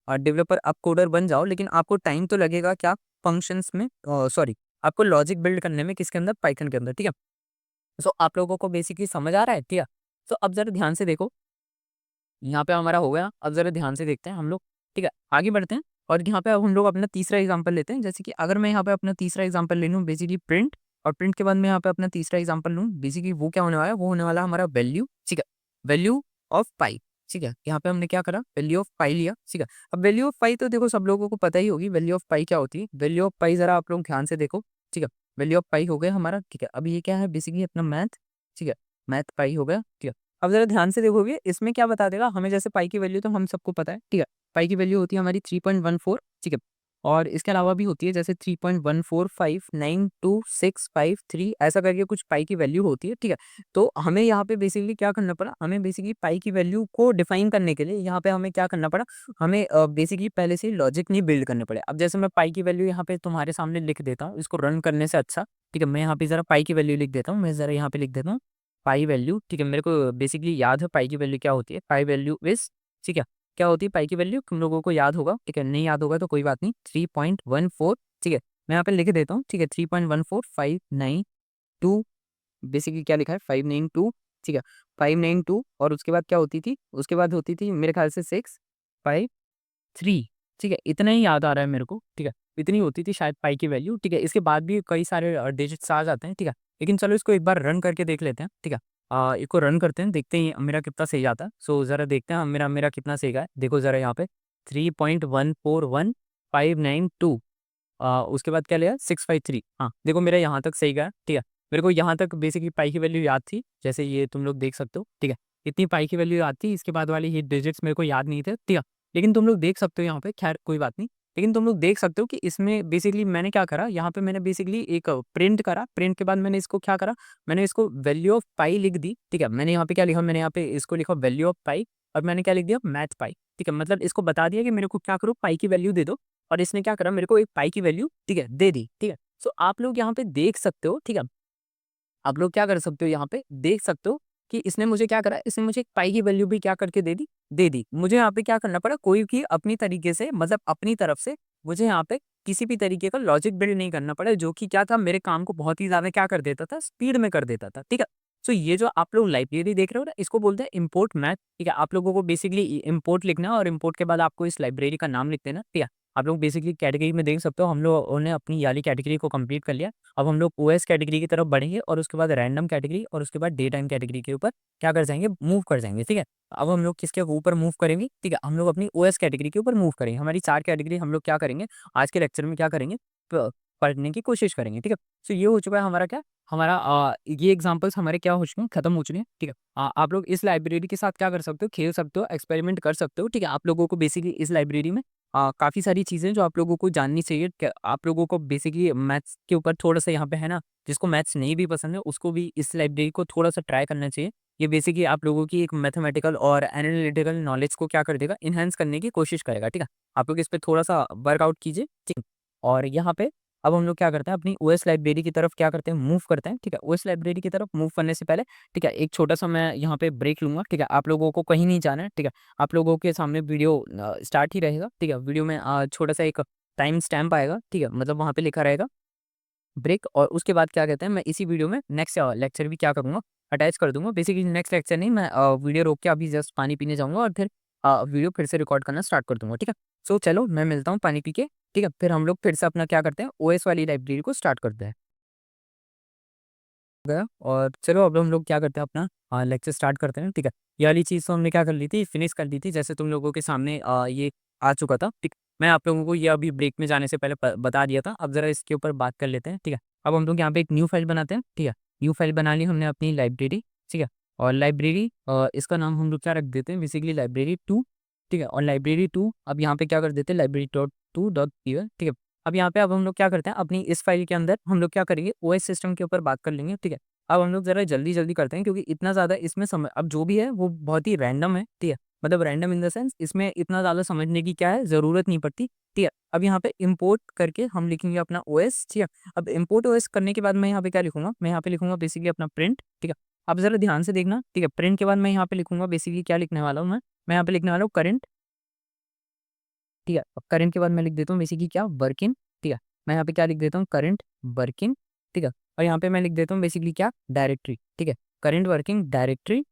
डेवलपर आप कोडर बन जाओ, लेकिन आपको टाइम तो लगेगा क्या, फंक्शंस में, सॉरी, आपको लॉजिक बिल्ड करने में, किसके अंदर, पाइथन के अंदर, ठीक है। सो आप लोगों को बेसिकली समझ आ रहा है, ठीक है। तो अब जरा ध्यान से देखो, यहाँ पे हमारा हो गया, अब जरा ध्यान से देखते हैं हम लोग, ठीक है। आगे बढ़ते हैं और यहाँ पे अब हम लोग अपना तीसरा एग्जाम्पल लेते हैं। जैसे कि अगर मैं यहाँ पे अपना तीसरा एग्जाम्पल ले लूँ, बेसिकली प्रिंट, और प्रिंट के बाद मैं यहाँ पे अपना तीसरा एग्जाम्पल लूँ, बेसिकली वो क्या होने वाला है, वो होने वाला है हमारा वैल्यू, ठीक है, वैल्यू ऑफ पाई, ठीक है। यहाँ पे हमने क्या करा, वैल्यू ऑफ पाई लिया, ठीक है। अब वैल्यू ऑफ पाई तो देखो सब लोगों को पता ही होगी, वैल्यू ऑफ पाई क्या होती है। वैल्यू ऑफ पाई जरा आप लोग ध्यान से देखो, ठीक है। वैल्यू ऑफ पाई हो गया हमारा, ठीक है। अब ये क्या है, बेसिकली अपना मैथ, ठीक है, मैथ पाई हो गया, ठीक है। अब जरा ध्यान से देखोगे, इसमें क्या बता देगा हमें, जैसे पाई की वैल्यू तो हम सबको पता है, ठीक है। पाई की वैल्यू होती है हमारी 3.14, ठीक है। और इसके अलावा भी होती है, जैसे 3.1459265 ऐसा करके कुछ पाई की वैल्यू होती है, ठीक है। तो हमें यहाँ पे बेसिकली क्या करना पड़ा, हमें बेसिकली पाई की वैल्यू को डिफाइन करने के लिए यहाँ पे हमें क्या करना पड़ा, हमें बेसिकली पहले से लॉजिक नहीं बिल्ड करने पड़े। अब जैसे मैं पाई की वैल्यू यहाँ पे तुम्हारे सामने लिख देता हूँ, इसको रन करने से अच्छा, ठीक है। मैं यहाँ पे जरा पाई की वैल्यू लिख देता हूँ, मैं जरा यहाँ पे लिख देता हूँ पाई वैल्यू, ठीक है। मेरे को बेसिकली याद है पाई की वैल्यू क्या होती है, पाई वैल्यू इज, ठीक है, क्या होती है पाई की वैल्यू, तुम लोगों को याद होगा, ठीक है। नहीं याद होगा तो कोई बात नहीं, 3.14, ठीक है। मैं यहाँ पे लिख देता हूँ, ठीक है, 3.14592, बेसिकली क्या लिखा है 592, ठीक है, 592। और उसके बाद क्या होती थी, उसके बाद होती थी मेरे ख्याल से 653, ठीक है। इतना ही याद आ रहा है मेरे को, ठीक है। इतनी होती थी शायद पाई की वैल्यू, ठीक है। इसके बाद भी कई सारे डिजिट्स आ जाते हैं, ठीक है। लेकिन चलो इसको एक बार रन करके देख लेते हैं, ठीक है। इसको रन करते हैं, देखते हैं मेरा कितना सही आता है। सो ज़रा देखते हैं मेरा मेरा कितना सही गया है। देखो ज़रा यहाँ पे 3.141592, उसके बाद क्या लिया 653, हाँ देखो मेरा यहाँ तक सही गया, ठीक है। मेरे को यहाँ तक बेसिकली पाई की वैल्यू याद थी, जैसे ये तुम लोग देख सकते हो, ठीक है। इतनी पाई की वैल्यू याद थी, इसके बाद वाले ये डिजिट्स मेरे को याद नहीं थे, ठीक है। लेकिन तुम लोग देख सकते हो यहाँ पे, खैर कोई बात नहीं। लेकिन तुम लोग देख सकते हो कि इसमें बेसिकली मैंने क्या करा, यहाँ पे मैंने बेसिकली एक प्रिंट करा, प्रिंट के बाद मैंने इसको क्या करा, मैंने इसको वैल्यू ऑफ पाई लिख दी, ठीक है। मैंने यहाँ पे क्या लिखा, मैंने यहाँ पे इसको लिखा वैल्यू ऑफ पाई, और मैंने क्या लिख दिया, मैथ पाई, ठीक है। मतलब इसको बता दिया कि मेरे को क्या करो, पाई की वैल्यू दे दो, और इसने क्या करा, मेरे को एक पाई की वैल्यू, ठीक है, दे दी, ठीक है। सो आप लोग यहाँ पे देख सकते हो, ठीक है। आप लोग क्या कर सकते हो, यहाँ पे देख सकते हो कि इसने मुझे क्या करा, इसने मुझे एक पाई की वैल्यू भी क्या करके दे दी। मुझे यहाँ पे क्या करना पड़ा, कोई भी अपनी तरीके से, मतलब अपनी तरफ से मुझे यहाँ पे किसी भी तरीके का लॉजिक बिल्ड नहीं करना पड़ा, जो कि क्या था, मेरे काम को बहुत ही ज्यादा क्या कर देता था, स्पीड में कर देता था, ठीक है। सो ये जो आप लोग लाइब्रेरी देख रहे हो ना, इसको बोलते हैं इम्पोर्ट मैथ, ठीक है। आप लोगों को बेसिकली इम्पोर्ट लिखना है, और इम्पोर्ट के बाद आपको इस लाइब्रेरी का नाम लिख देना, ठीक है। आप लोग बेसिकली कैटेगरी में देख सकते हो, हम लोगों ने अपनी वाली कैटेगरी को कंप्लीट कर लिया। अब हम लोग ओएस कैटेगरी की तरफ बढ़ेंगे, और उसके बाद रैंडम कैटेगरी, और उसके बाद डे टाइम कैटेगरी के ऊपर क्या कर जाएंगे, मूव कर जाएंगे, ठीक है। अब हम लोग किसके ऊपर मूव करेंगे, ठीक है, हम लोग अपनी ओएस कैटेगरी के ऊपर मूव करेंगे। हमारी 4 कैटेगरी हम लोग क्या करेंगे, आज के लेक्चर में क्या करेंगे, पढ़ने की कोशिश करेंगे, ठीक है। सो ये हो चुका है हमारा क्या, हमारा ये एग्जांपल्स हमारे क्या हो चुके हैं, खत्म हो चुके हैं, ठीक है। आप लोग इस लाइब्रेरी के साथ क्या कर सकते हो, खेल सकते हो, एक्सपेरिमेंट कर सकते हो, ठीक है। आप लोगों को बेसिकली इस लाइब्रेरी में काफ़ी सारी चीज़ें जो आप लोगों को जाननी चाहिए, आप लोगों को बेसिकली मैथ्स के ऊपर थोड़ा-सा यहाँ पे है ना, जिसको मैथ्स नहीं भी पसंद है, उसको भी इस लाइब्रेरी को थोड़ा-सा ट्राई करना चाहिए। ये बेसिकली आप लोगों की एक मैथमेटिकल और एनालिटिकल नॉलेज को क्या कर देगा, एनहांस करने की कोशिश करेगा, ठीक है। आप लोग इस पे थोड़ा-सा वर्कआउट कीजिए, ठीक है। और यहाँ पे अब हम लोग क्या करते हैं, अपनी ओएस लाइब्रेरी की तरफ क्या करते हैं, मूव करते हैं, ठीक है। ओएस लाइब्रेरी की तरफ मूव करने से पहले, ठीक है, एक छोटा सा मैं यहाँ पे ब्रेक लूँगा, ठीक है। आप लोगों को कहीं नहीं जाना है, ठीक है। आप लोगों के सामने वीडियो स्टार्ट ही रहेगा, ठीक है। वीडियो में छोटा सा एक टाइम स्टैम्प आएगा, ठीक है, मतलब वहाँ पे लिखा रहेगा ब्रेक, और उसके बाद क्या कहते हैं, मैं इसी वीडियो में नेक्स्ट लेक्चर भी क्या करूँगा, अटैच कर दूँगा। बेसिकली नेक्स्ट लेक्चर नहीं, मैं वीडियो रोक के अभी जस्ट पानी पीने जाऊँगा और फिर वीडियो फिर से रिकॉर्ड करना स्टार्ट कर दूँगा, ठीक है। सो चलो मैं मिलता हूँ पानी पी के, ठीक है। फिर हम लोग फिर से अपना क्या करते हैं, ओएस वाली लाइब्रेरी को स्टार्ट करते हैं। गया, और चलो अब हम लोग क्या करते हैं, अपना लेक्चर स्टार्ट करते हैं, ठीक है। ये वाली चीज़ तो हमने क्या कर ली थी, फिनिश कर ली थी, जैसे तुम लोगों के सामने ये आ चुका था, ठीक। मैं आप लोगों को ये अभी ब्रेक में जाने से पहले बता दिया था। अब जरा इसके ऊपर बात कर लेते हैं, ठीक है। अब हम लोग यहाँ पे एक न्यू फाइल बनाते हैं, ठीक है। न्यू फाइल बना ली हमने अपनी लाइब्रेरी, ठीक है। और लाइब्रेरी इसका नाम हम लोग क्या रख देते हैं, बेसिकली लाइब्रेरी टू, ठीक है। और लाइब्रेरी टू अब यहाँ पे क्या कर देते हैं, library dot to dot P, ठीक है। अब यहाँ पे अब हम लोग क्या करते हैं, अपनी इस फाइल के अंदर हम लोग क्या करेंगे, ओएस सिस्टम के ऊपर बात कर लेंगे, ठीक है। अब हम लोग ज़रा जल्दी-जल्दी करते हैं, क्योंकि इतना ज़्यादा इसमें समय अब जो भी है वो बहुत ही रैंडम है, ठीक है। मतलब रैंडम इन द सेंस इसमें इतना ज़्यादा समझने की क्या है ज़रूरत नहीं पड़ती, ठीक है। अब यहाँ पे इम्पोर्ट करके हम लिखेंगे अपना ओएस, ठीक है। अब इम्पोर्ट ओएस करने के बाद मैं यहाँ पे क्या लिखूँगा, मैं यहाँ पे लिखूँगा बेसिकली अपना प्रिंट, ठीक है। अब ज़रा ध्यान से देखना, ठीक है। प्रिंट के बाद मैं यहाँ पे लिखूँगा बेसिकली क्या लिखने वाला हूँ मैं यहाँ पे लिखने वाला हूँ करंट, ठीक है। अब करंट के बाद मैं लिख देता हूँ बेसिकली क्या, वर्किंग, ठीक है। मैं यहाँ पे क्या लिख देता हूँ, करंट वर्किंग, ठीक है। और यहाँ पे मैं लिख देता हूँ बेसिकली क्या, डायरेक्टरी, ठीक है। करंट वर्किंग डायरेक्टरी,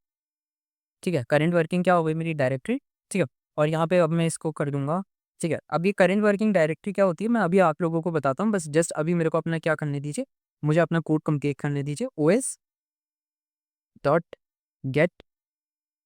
ठीक है। करंट वर्किंग क्या हो गई मेरी, डायरेक्टरी, ठीक है। और यहाँ पे अब मैं इसको कर दूंगा, ठीक है। अब ये करंट वर्किंग डायरेक्टरी क्या होती है, मैं अभी आप लोगों को बताता हूँ, बस जस्ट अभी मेरे को अपना क्या करने दीजिए, मुझे अपना कोड कंप्लीट करने दीजिए। OS dot get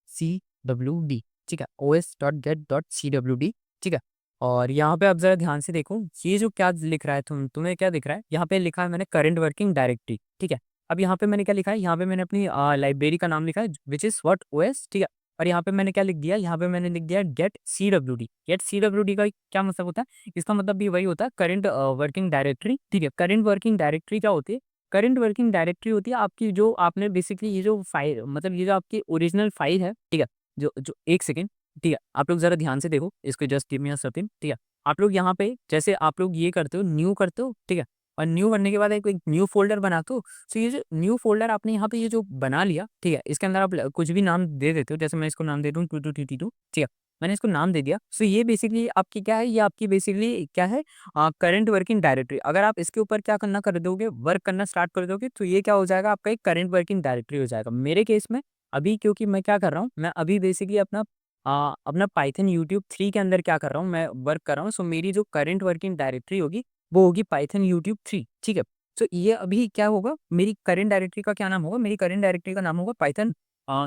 C W D, ठीक है। OS dot get dot C W D, ठीक है। और यहाँ पे अब जरा ध्यान से देखो, ये जो क्या लिख रहा है, तुम्हें क्या दिख रहा है, यहाँ पे लिखा है मैंने करंट वर्किंग डायरेक्टरी, ठीक है। अब यहाँ पे मैंने क्या लिखा है, यहाँ पे मैंने अपनी लाइब्रेरी का नाम लिखा है विच इज व्हाट ओएस, ठीक है। और यहाँ पे मैंने क्या लिख दिया, यहाँ पे मैंने लिख दिया get C W D. Get C W D का क्या मतलब होता है, इसका मतलब भी वही होता है, करंट वर्किंग डायरेक्टरी, ठीक है। करंट वर्किंग डायरेक्टरी क्या होती है, करंट वर्किंग डायरेक्टरी होती है आपकी, जो आपने बेसिकली ये जो फाइल, मतलब ये जो आपकी ओरिजिनल फाइल है, ठीक है। जो जो एक सेकंड, ठीक है, आप लोग ज़रा ध्यान से देखो इसको, just give me a second, ठीक है। आप लोग यहाँ पे जैसे आप लोग ये करते हो, न्यू करते हो, ठीक है। और न्यू करने के बाद एक न्यू फ़ोल्डर बनाते हो। तो ये जो न्यू फ़ोल्डर आपने यहाँ पे ये जो बना लिया, ठीक है, इसके अंदर आप कुछ भी नाम दे देते हो, जैसे मैं इसको नाम दे दूँ 2222, ठीक है। मैंने इसको नाम दे दिया। सो ये बेसिकली आपकी क्या है, ये आपकी बेसिकली क्या है, करंट वर्किंग डायरेक्टरी। अगर आप इसके ऊपर क्या करना कर दोगे, वर्क करना स्टार्ट कर दोगे, तो ये क्या हो जाएगा, आपका एक करंट वर्किंग डायरेक्टरी हो जाएगा। मेरे केस में अभी क्योंकि मैं क्या कर रहा हूँ, मैं अभी बेसिकली अपना पाइथन यूट्यूब 3 के अंदर क्या कर रहा हूँ, मैं वर्क कर रहा हूँ। सो मेरी जो करंट वर्किंग डायरेक्टरी होगी, वो होगी पाइथन यूट्यूब 3, ठीक है। सो ये अभी क्या होगा, मेरी करंट डायरेक्टरी का क्या नाम होगा, मेरी करंट डायरेक्टरी का नाम होगा पाइथन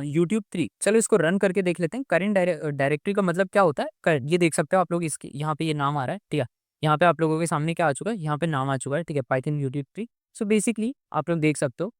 यूट्यूब 3। चलो इसको रन करके देख लेते हैं। करंट डायरेक्टरी का मतलब क्या होता है, ये देख सकते हो आप लोग, इसके यहाँ पे ये नाम आ रहा है, ठीक है। यहाँ पे आप लोगों के सामने क्या आ चुका है, यहाँ पे नाम आ चुका है, ठीक है, पाइथन यूट्यूब 3। सो बेसिकली आप लोग देख सकते हो,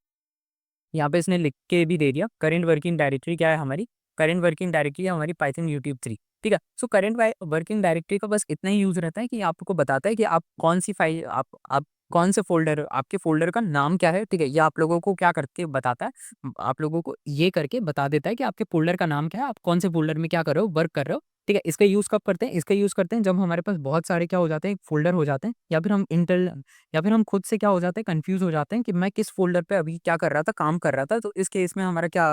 यहाँ पे इसने लिख के भी दे दिया, करंट वर्किंग डायरेक्टरी क्या है हमारी, करंट वर्किंग डायरेक्टरी है हमारी पाइथन यूट्यूब 3, ठीक है। सो करंट वर्किंग डायरेक्टरी का बस इतना ही यूज़ रहता है कि आपको बताता है कि आप कौन सी फाइल, आप कौन से फ़ोल्डर, आपके फ़ोल्डर का नाम क्या है, ठीक है। ये आप लोगों को क्या करके बताता है, आप लोगों को ये करके बता देता है कि आपके फ़ोल्डर का नाम क्या है, आप कौन से फ़ोल्डर में क्या कर रहे हो, वर्क कर रहे हो, ठीक है। इसका यूज़ कब करते हैं, इसका यूज़ करते हैं जब हमारे पास बहुत सारे क्या हो जाते हैं, फ़ोल्डर हो जाते हैं, या फिर हम खुद से क्या हो जाते हैं, कन्फ्यूज़ हो जाते हैं कि मैं किस फ़ोल्डर पे अभी क्या कर रहा था, काम कर रहा था। तो इस केस में हमारा क्या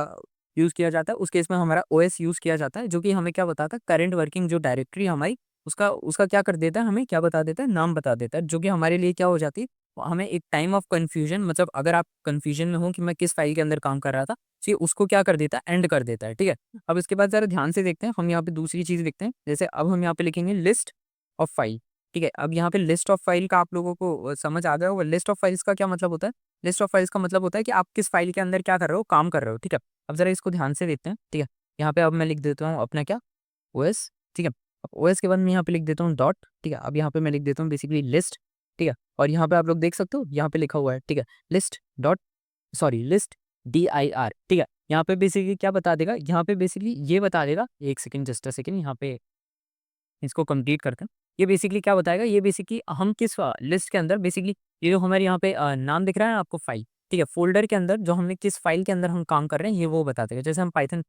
यूज़ किया जाता है, उस केस में हमारा ओएस यूज़ किया जाता है, जो कि हमें क्या बताता है, करंट उसका जो डायरेक्टरी हमारी, उसका उसका क्या कर देता है, हमें क्या बता देता है, नाम बता देता है, जो कि हमारे लिए क्या हो जाती है, हमें एक टाइम ऑफ कन्फ्यूज़न, मतलब अगर आप कन्फ्यूज़न में हो कि मैं किस फ़ाइल के अंदर काम कर रहा था, तो ये उसको क्या कर देता है, एंड कर देता है, ठीक है। अब इसके बाद ज़रा ध्यान से देखते हैं, हम यहाँ पे दूसरी चीज़ देखते हैं। जैसे अब हम यहाँ पे लिखेंगे लिस्ट ऑफ फाइल, ठीक है। अब यहाँ पे लिस्ट ऑफ फाइल का आप लोगों को समझ आ गया होगा। लिस्ट ऑफ फाइल्स का क्या मतलब होता है? लिस्ट ऑफ फाइल्स का मतलब होता है कि आप किस फाइल के अंदर क्या कर रहे हो, काम कर रहे हो, ठीक है। अब ज़रा इसको ध्यान से देखते हैं, ठीक है। यहाँ पे अब मैं लिख देता हूँ अपना क्या, ओएस, ठीक है। अब ओएस के बाद मैं यहाँ पे लिख देता हूँ डॉट, ठीक है। अब यहाँ पे मैं लिख देता हूँ बेसिकली लिस्ट, ठीक है। और यहाँ पे आप लोग देख सकते हो, यहाँ पे लिखा हुआ है, ठीक है, list dot, sorry list dir, ठीक है। यहाँ पे बेसिकली क्या बता देगा, यहाँ पे बेसिकली ये बता देगा, एक सेकंड, जस्ट अ सेकंड, यहाँ पे इसको कंप्लीट करते हैं। ये बेसिकली क्या बताएगा, ये बेसिकली हम किस लिस्ट के अंदर, बेसिकली ये जो हमारे यहाँ पे नाम दिख रहा है ना आपको फाइल, ठीक है, फ़ोल्डर के अंदर जो हमने किस फाइल के अंदर हम काम कर रहे हैं, ये वो बता देगा। जैसे हम पाइथन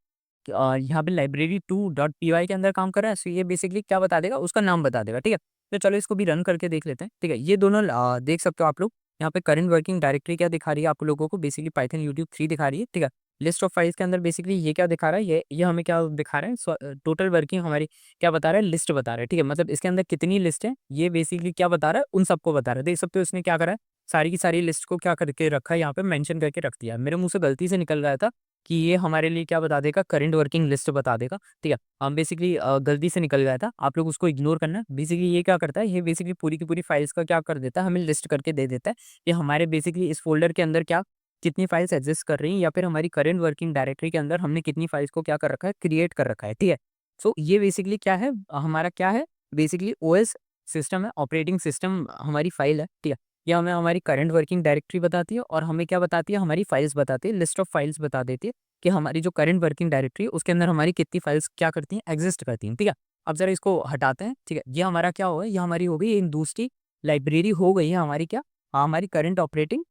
यहाँ पे लाइब्रेरी 2 डॉट पी वाई के अंदर काम कर रहे हैं, सो ये बेसिकली क्या बता देगा, उसका नाम बता देगा, ठीक है। तो चलो इसको भी रन करके देख लेते हैं, ठीक है। ये दोनों देख सकते हो आप लोग यहाँ पे करंट वर्किंग डायरेक्टरी क्या दिखा रही है आप लोगों को, बेसिकली पाइथन यूट्यूब 3 दिखा रही है, ठीक है। लिस्ट ऑफ फाइल्स के अंदर बेसिकली ये क्या दिखा रहा है, ये हमें क्या दिखा रहा है, टोटल वर्किंग हमारी क्या बता रहा है, लिस्ट बता रहा है, ठीक है। मतलब इसके अंदर कितनी लिस्ट है ये बेसिकली क्या बता रहा है, उन सबको बता रहा है। देख सकते हो इसने क्या करा है, सारी की सारी लिस्ट को क्या करके रखा है, यहाँ पे मेंशन करके रख दिया है। मेरे मुंह से गलती से निकल गया था कि ये हमारे लिए क्या बता देगा, करंट वर्किंग लिस्ट बता देगा, ठीक है। हम बेसिकली गलती से निकल गया था, आप लोग उसको इग्नोर करना। बेसिकली ये क्या करता है, ये बेसिकली पूरी की पूरी फाइल्स का क्या कर देता है, हमें लिस्ट करके दे देता है कि हमारे बेसिकली इस फोल्डर के अंदर क्या कितनी फाइल्स एग्जिस्ट कर रही हैं, या फिर हमारी करंट वर्किंग डायरेक्टरी के अंदर हमने कितनी फाइल्स को क्या कर रखा है, क्रिएट कर रखा है, ठीक है। सो ये बेसिकली क्या है, हमारा क्या है, बेसिकली ओएस सिस्टम है, ऑपरेटिंग सिस्टम हमारी फाइल है, ठीक है। ये हमें हमारी करंट वर्किंग डायरेक्टरी बताती है और हमें क्या बताती है, हमारी फाइल्स बताती है, लिस्ट ऑफ फाइल्स बता देती है कि हमारी जो करंट वर्किंग डायरेक्टरी है उसके अंदर हमारी कितनी फाइल्स क्या करती हैं, एग्जिस्ट करती हैं, ठीक है। अब जरा इसको हटाते हैं, ठीक है। ये हमारा क्या होगा, ये हमारी हो गई एक दूसरी लाइब्रेरी हो गई है हमारी क्या, हमारी करंट ऑपरेटिंग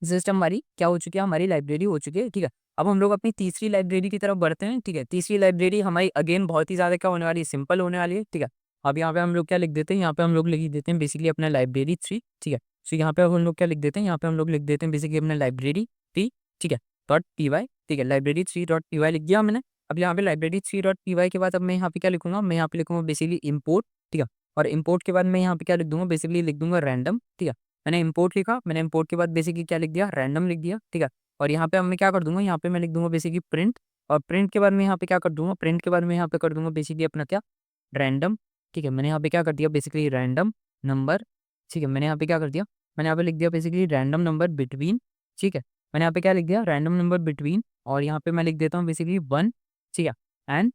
सिस्टम हमारी क्या हो चुकी है, हमारी लाइब्रेरी हो चुकी है, ठीक है। अब हम लोग अपनी तीसरी लाइब्रेरी की तरफ बढ़ते हैं, ठीक है। तीसरी लाइब्रेरी हमारी अगेन बहुत ही ज़्यादा क्या होने वाली है, सिंपल होने वाली है, ठीक है। अब यहाँ पे हम लोग क्या लिख देते हैं, यहाँ पे हम लोग लिख देते हैं बेसिकली अपना लाइब्रेरी 3, ठीक है। सो यहाँ पे अब हम लोग क्या लिख देते हैं, यहाँ पे हम लोग लिख देते हैं बेसिकली अपना लाइब्रेरी 3, ठीक है, .py, ठीक है। लाइब्रेरी 3.py लिख दिया मैंने। अब यहाँ पे लाइब्रेरी 3.py के बाद अब मैं यहाँ पे क्या लिखूंगा, मैं यहाँ पे लिखूंगा बेसिकली इम्पोर्ट, ठीक है। और इम्पोर्ट के बाद मैं यहाँ पे क्या लिख दूंगा, बेसिकली लिख दूंगा रैंडम, ठीक है। मैंने इंपोर्ट लिखा, मैंने इंपोर्ट के बाद बेसिकली क्या लिख दिया, रैंडम लिख दिया, ठीक है। और यहाँ पे अब मैं क्या कर दूंगा, यहाँ पे मैं लिख दूंगा बेसिकली प्रिंट, और प्रिंट के बाद मैं यहाँ पे क्या कर दूंगा, प्रिंट के बाद मैं यहाँ पे कर दूंगा बेसिकली अपना क्या, रैंडम, ठीक है। मैंने यहाँ पे क्या कर दिया, बेसिकली रैंडम नंबर, ठीक है। मैंने यहाँ पे क्या कर दिया, मैंने यहाँ पे लिख दिया बेसिकली रैंडम नंबर बिटवीन, ठीक है। मैंने यहाँ पे क्या लिख दिया, रैंडम नंबर बिटवीन, और यहाँ पे मैं लिख देता हूँ बेसिकली 1, ठीक है, एंड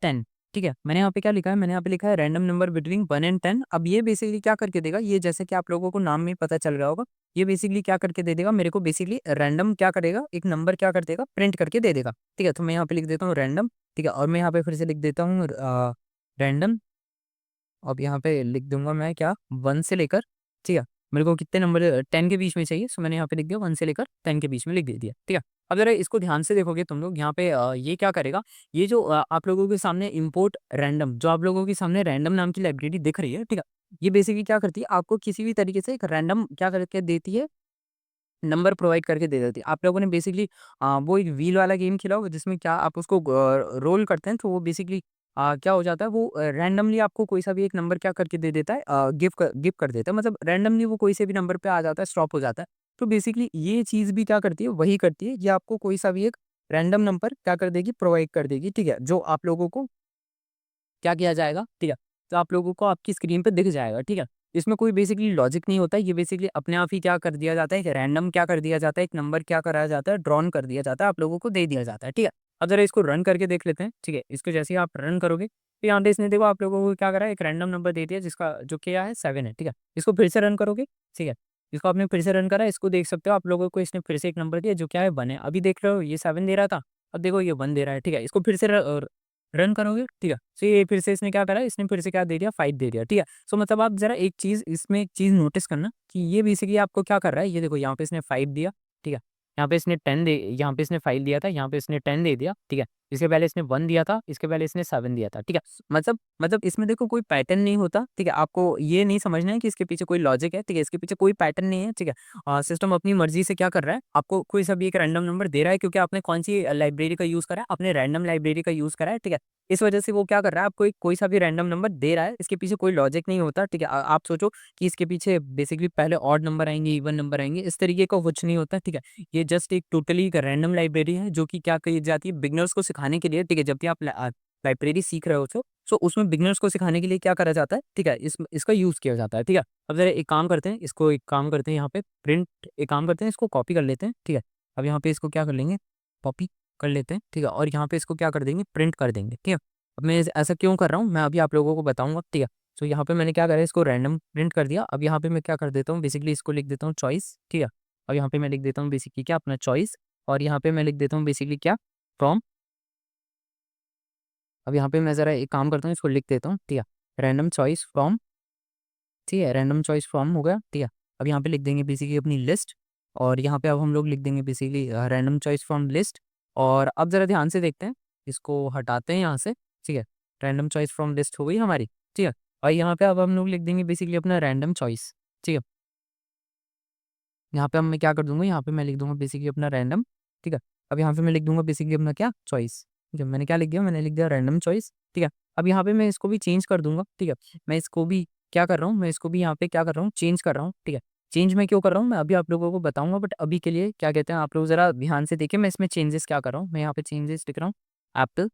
10, ठीक है। मैंने यहाँ पे क्या लिखा है, मैंने यहाँ पे लिखा है रैंडम नंबर बिटवीन 1 एंड 10। अब ये बेसिकली क्या करके देगा, ये जैसे कि आप लोगों को नाम में पता चल रहा होगा, ये बेसिकली क्या करके दे देगा मेरे को, बेसिकली रैंडम क्या करेगा, एक नंबर क्या कर देगा, प्रिंट करके दे देगा, ठीक है। तो मैं यहाँ पे लिख देता हूँ रैंडम, ठीक है। और मैं यहाँ पे फिर से लिख देता हूँ रैंडम। अब यहाँ पे लिख दूंगा मैं क्या, 1 से लेकर, ठीक है। मेरे को कितने नंबर 10 के बीच में चाहिए, सो मैंने यहाँ पे लिख दिया 1 से लेकर 10 के बीच में लिख दे दिया, ठीक है। अब जरा इसको ध्यान से देखोगे तुम लोग, यहाँ पे ये क्या करेगा, ये जो आप लोगों के सामने इंपोर्ट रैंडम, जो आप लोगों के सामने रैंडम नाम की लाइब्रेरी दिख रही है, ठीक है। ये बेसिकली क्या करती है, आपको किसी भी तरीके से एक रैंडम क्या करके देती है, नंबर प्रोवाइड करके दे देती है। आप लोगों ने बेसिकली वो एक व्हील वाला गेम खेला होगा जिसमें क्या आप उसको रोल करते हैं, तो वो बेसिकली क्या हो जाता है, वो रैंडमली आपको कोई सा भी एक नंबर क्या करके दे देता है, गिव कर देता है, मतलब रैंडमली वो कोई से भी नंबर पे आ जाता है, स्टॉप हो जाता है। तो बेसिकली ये चीज़ भी क्या करती है, वही करती है, ये आपको कोई सा भी एक रैंडम नंबर क्या कर देगी, प्रोवाइड कर देगी, ठीक है। जो आप लोगों को क्या किया जाएगा, ठीक है। तो आप लोगों को आपकी स्क्रीन पे दिख जाएगा, ठीक है। इसमें कोई बेसिकली लॉजिक नहीं होता है, ये बेसिकली अपने आप ही क्या कर दिया जाता है, एक रैंडम क्या कर दिया जाता है, एक नंबर क्या कराया जाता है, ड्रॉन कर दिया जाता है, आप लोगों को दे दिया जाता है, ठीक है। अब जरा इसको रन करके देख लेते हैं, ठीक है। इसको जैसे ही आप रन करोगे तो यहाँ पे इसने देखो आप लोगों को क्या करा है, एक रैंडम नंबर दे दिया जिसका जो क्या है 7 है, ठीक है। इसको फिर से रन करोगे, ठीक है। इसको आपने फिर से रन करा, इसको देख सकते हो आप लोगों को इसने फिर से एक नंबर दिया जो क्या है 1 है। अभी देख रहे हो ये 7 दे रहा था, अब देखो ये 1 दे रहा है, ठीक है। इसको फिर से रन करोगे, ठीक है। सो ये फिर से इसने क्या करा, इसने फिर से क्या दे दिया, 5 दे दिया, ठीक है। सो मतलब आप जरा एक चीज़ इसमें एक चीज़ नोटिस करना कि ये बेसिकली आपको क्या कर रहा है, ये देखो यहाँ पे इसने 5 दिया, ठीक है। यहाँ पे इसने 10 दे, यहाँ पे इसने 5 दिया था, यहाँ पे इसने 10 दे दिया, ठीक है। इसके पहले इसने 1 दिया था, इसके पहले इसने 7 दिया था, ठीक है। मतलब इसमें देखो कोई पैटर्न नहीं होता, ठीक है। आपको ये नहीं समझना है कि इसके पीछे कोई लॉजिक है, ठीक है। इसके पीछे कोई पैटर्न नहीं है, ठीक है। सिस्टम अपनी मर्जी से क्या कर रहा है, आपको कोई सा भी एक रैंडम नंबर दे रहा है, क्योंकि आपने कौन सी लाइब्रेरी का यूज़ करा है, आपने रैंडम लाइब्रेरी का यूज़ करा है, ठीक है। इस वजह से वो क्या कर रहा है, आपको एक कोई सा भी रैंडम नंबर दे रहा है, इसके पीछे कोई लॉजिक नहीं होता, ठीक है। आप सोचो कि इसके पीछे बेसिकली पहले ऑड नंबर आएँगे, इवन नंबर आएँगे, इस तरीके का कुछ नहीं होता, ठीक है। ये जस्ट एक टोटली एक रैंडम लाइब्रेरी है जो कि क्या कही जाती है, बिगिनर्स को सिखाने के लिए, ठीक है। जब भी आप लाइब्रेरी सीख रहे हो सो उसमें बिगिनर्स को सिखाने के लिए क्या करा जाता है, ठीक है। इसका यूज़ किया जाता है, ठीक है। अब जरा एक काम करते हैं, इसको एक काम करते हैं यहाँ पे प्रिंट, एक काम करते हैं इसको कॉपी कर लेते हैं, ठीक है। अब यहाँ पे इसको क्या कर लेंगे, कॉपी कर लेते हैं, ठीक है। और यहाँ पे इसको क्या कर देंगे, प्रिंट कर देंगे, ठीक है। अब मैं ऐसा क्यों कर रहा हूँ, मैं अभी आप लोगों को बताऊँगा, ठीक है। सो यहाँ पे मैंने क्या करा, इसको रैंडम प्रिंट कर दिया। अब यहाँ पे मैं क्या कर देता हूँ, बेसिकली इसको लिख देता हूँ चॉइस, ठीक है। और यहाँ पे मैं लिख देता हूँ बेसिकली क्या, अपना चॉइस, और यहाँ पे मैं लिख देता हूँ बेसिकली क्या, फ्रॉम। अब यहाँ पे मैं ज़रा एक काम करता हूँ, इसको लिख देता हूँ, ठीक है। रैंडम चॉइस फ्रॉम, ठीक है। रैंडम चॉइस फ्रॉम हो गया, ठीक है। अब यहाँ पे लिख देंगे बेसिकली अपनी लिस्ट, और यहाँ पे अब हम लोग लिख देंगे basically random choice from list. और अब ज़रा ध्यान से देखते हैं, इसको हटाते हैं यहाँ से, ठीक है। रैंडम चॉइस फ्रॉम लिस्ट हो गई हमारी, ठीक है। और यहाँ पे अब हम लोग लिख देंगे बेसिकली अपना रैंडम चॉइस, ठीक है। यहाँ पे अब मैं क्या कर दूँगा, यहाँ पे मैं लिख दूँगा बेसिकली अपना रैंडम, ठीक है। अब यहाँ पे मैं लिख दूँगा बेसिकली अपना क्या चॉइस, ठीक है। मैंने क्या लिख दिया, मैंने लिख दिया रैंडम चॉइस, ठीक है। अब यहाँ पे मैं इसको भी चेंज कर दूँगा, ठीक है। मैं इसको भी क्या कर रहा हूँ, मैं इसको भी यहाँ पे क्या कर रहा हूँ, चेंज कर रहा हूँ, ठीक है। चेंज मैं क्यों कर रहा हूँ, मैं अभी आप लोगों को बताऊँगा, बट अभी के लिए क्या कहते हैं, आप लोग ज़रा ध्यान से देखिए मैं इसमें चेंजेस क्या कर रहा हूँ। मैं यहाँ पे चेंजेस लिख रहा हूँ एप्पल,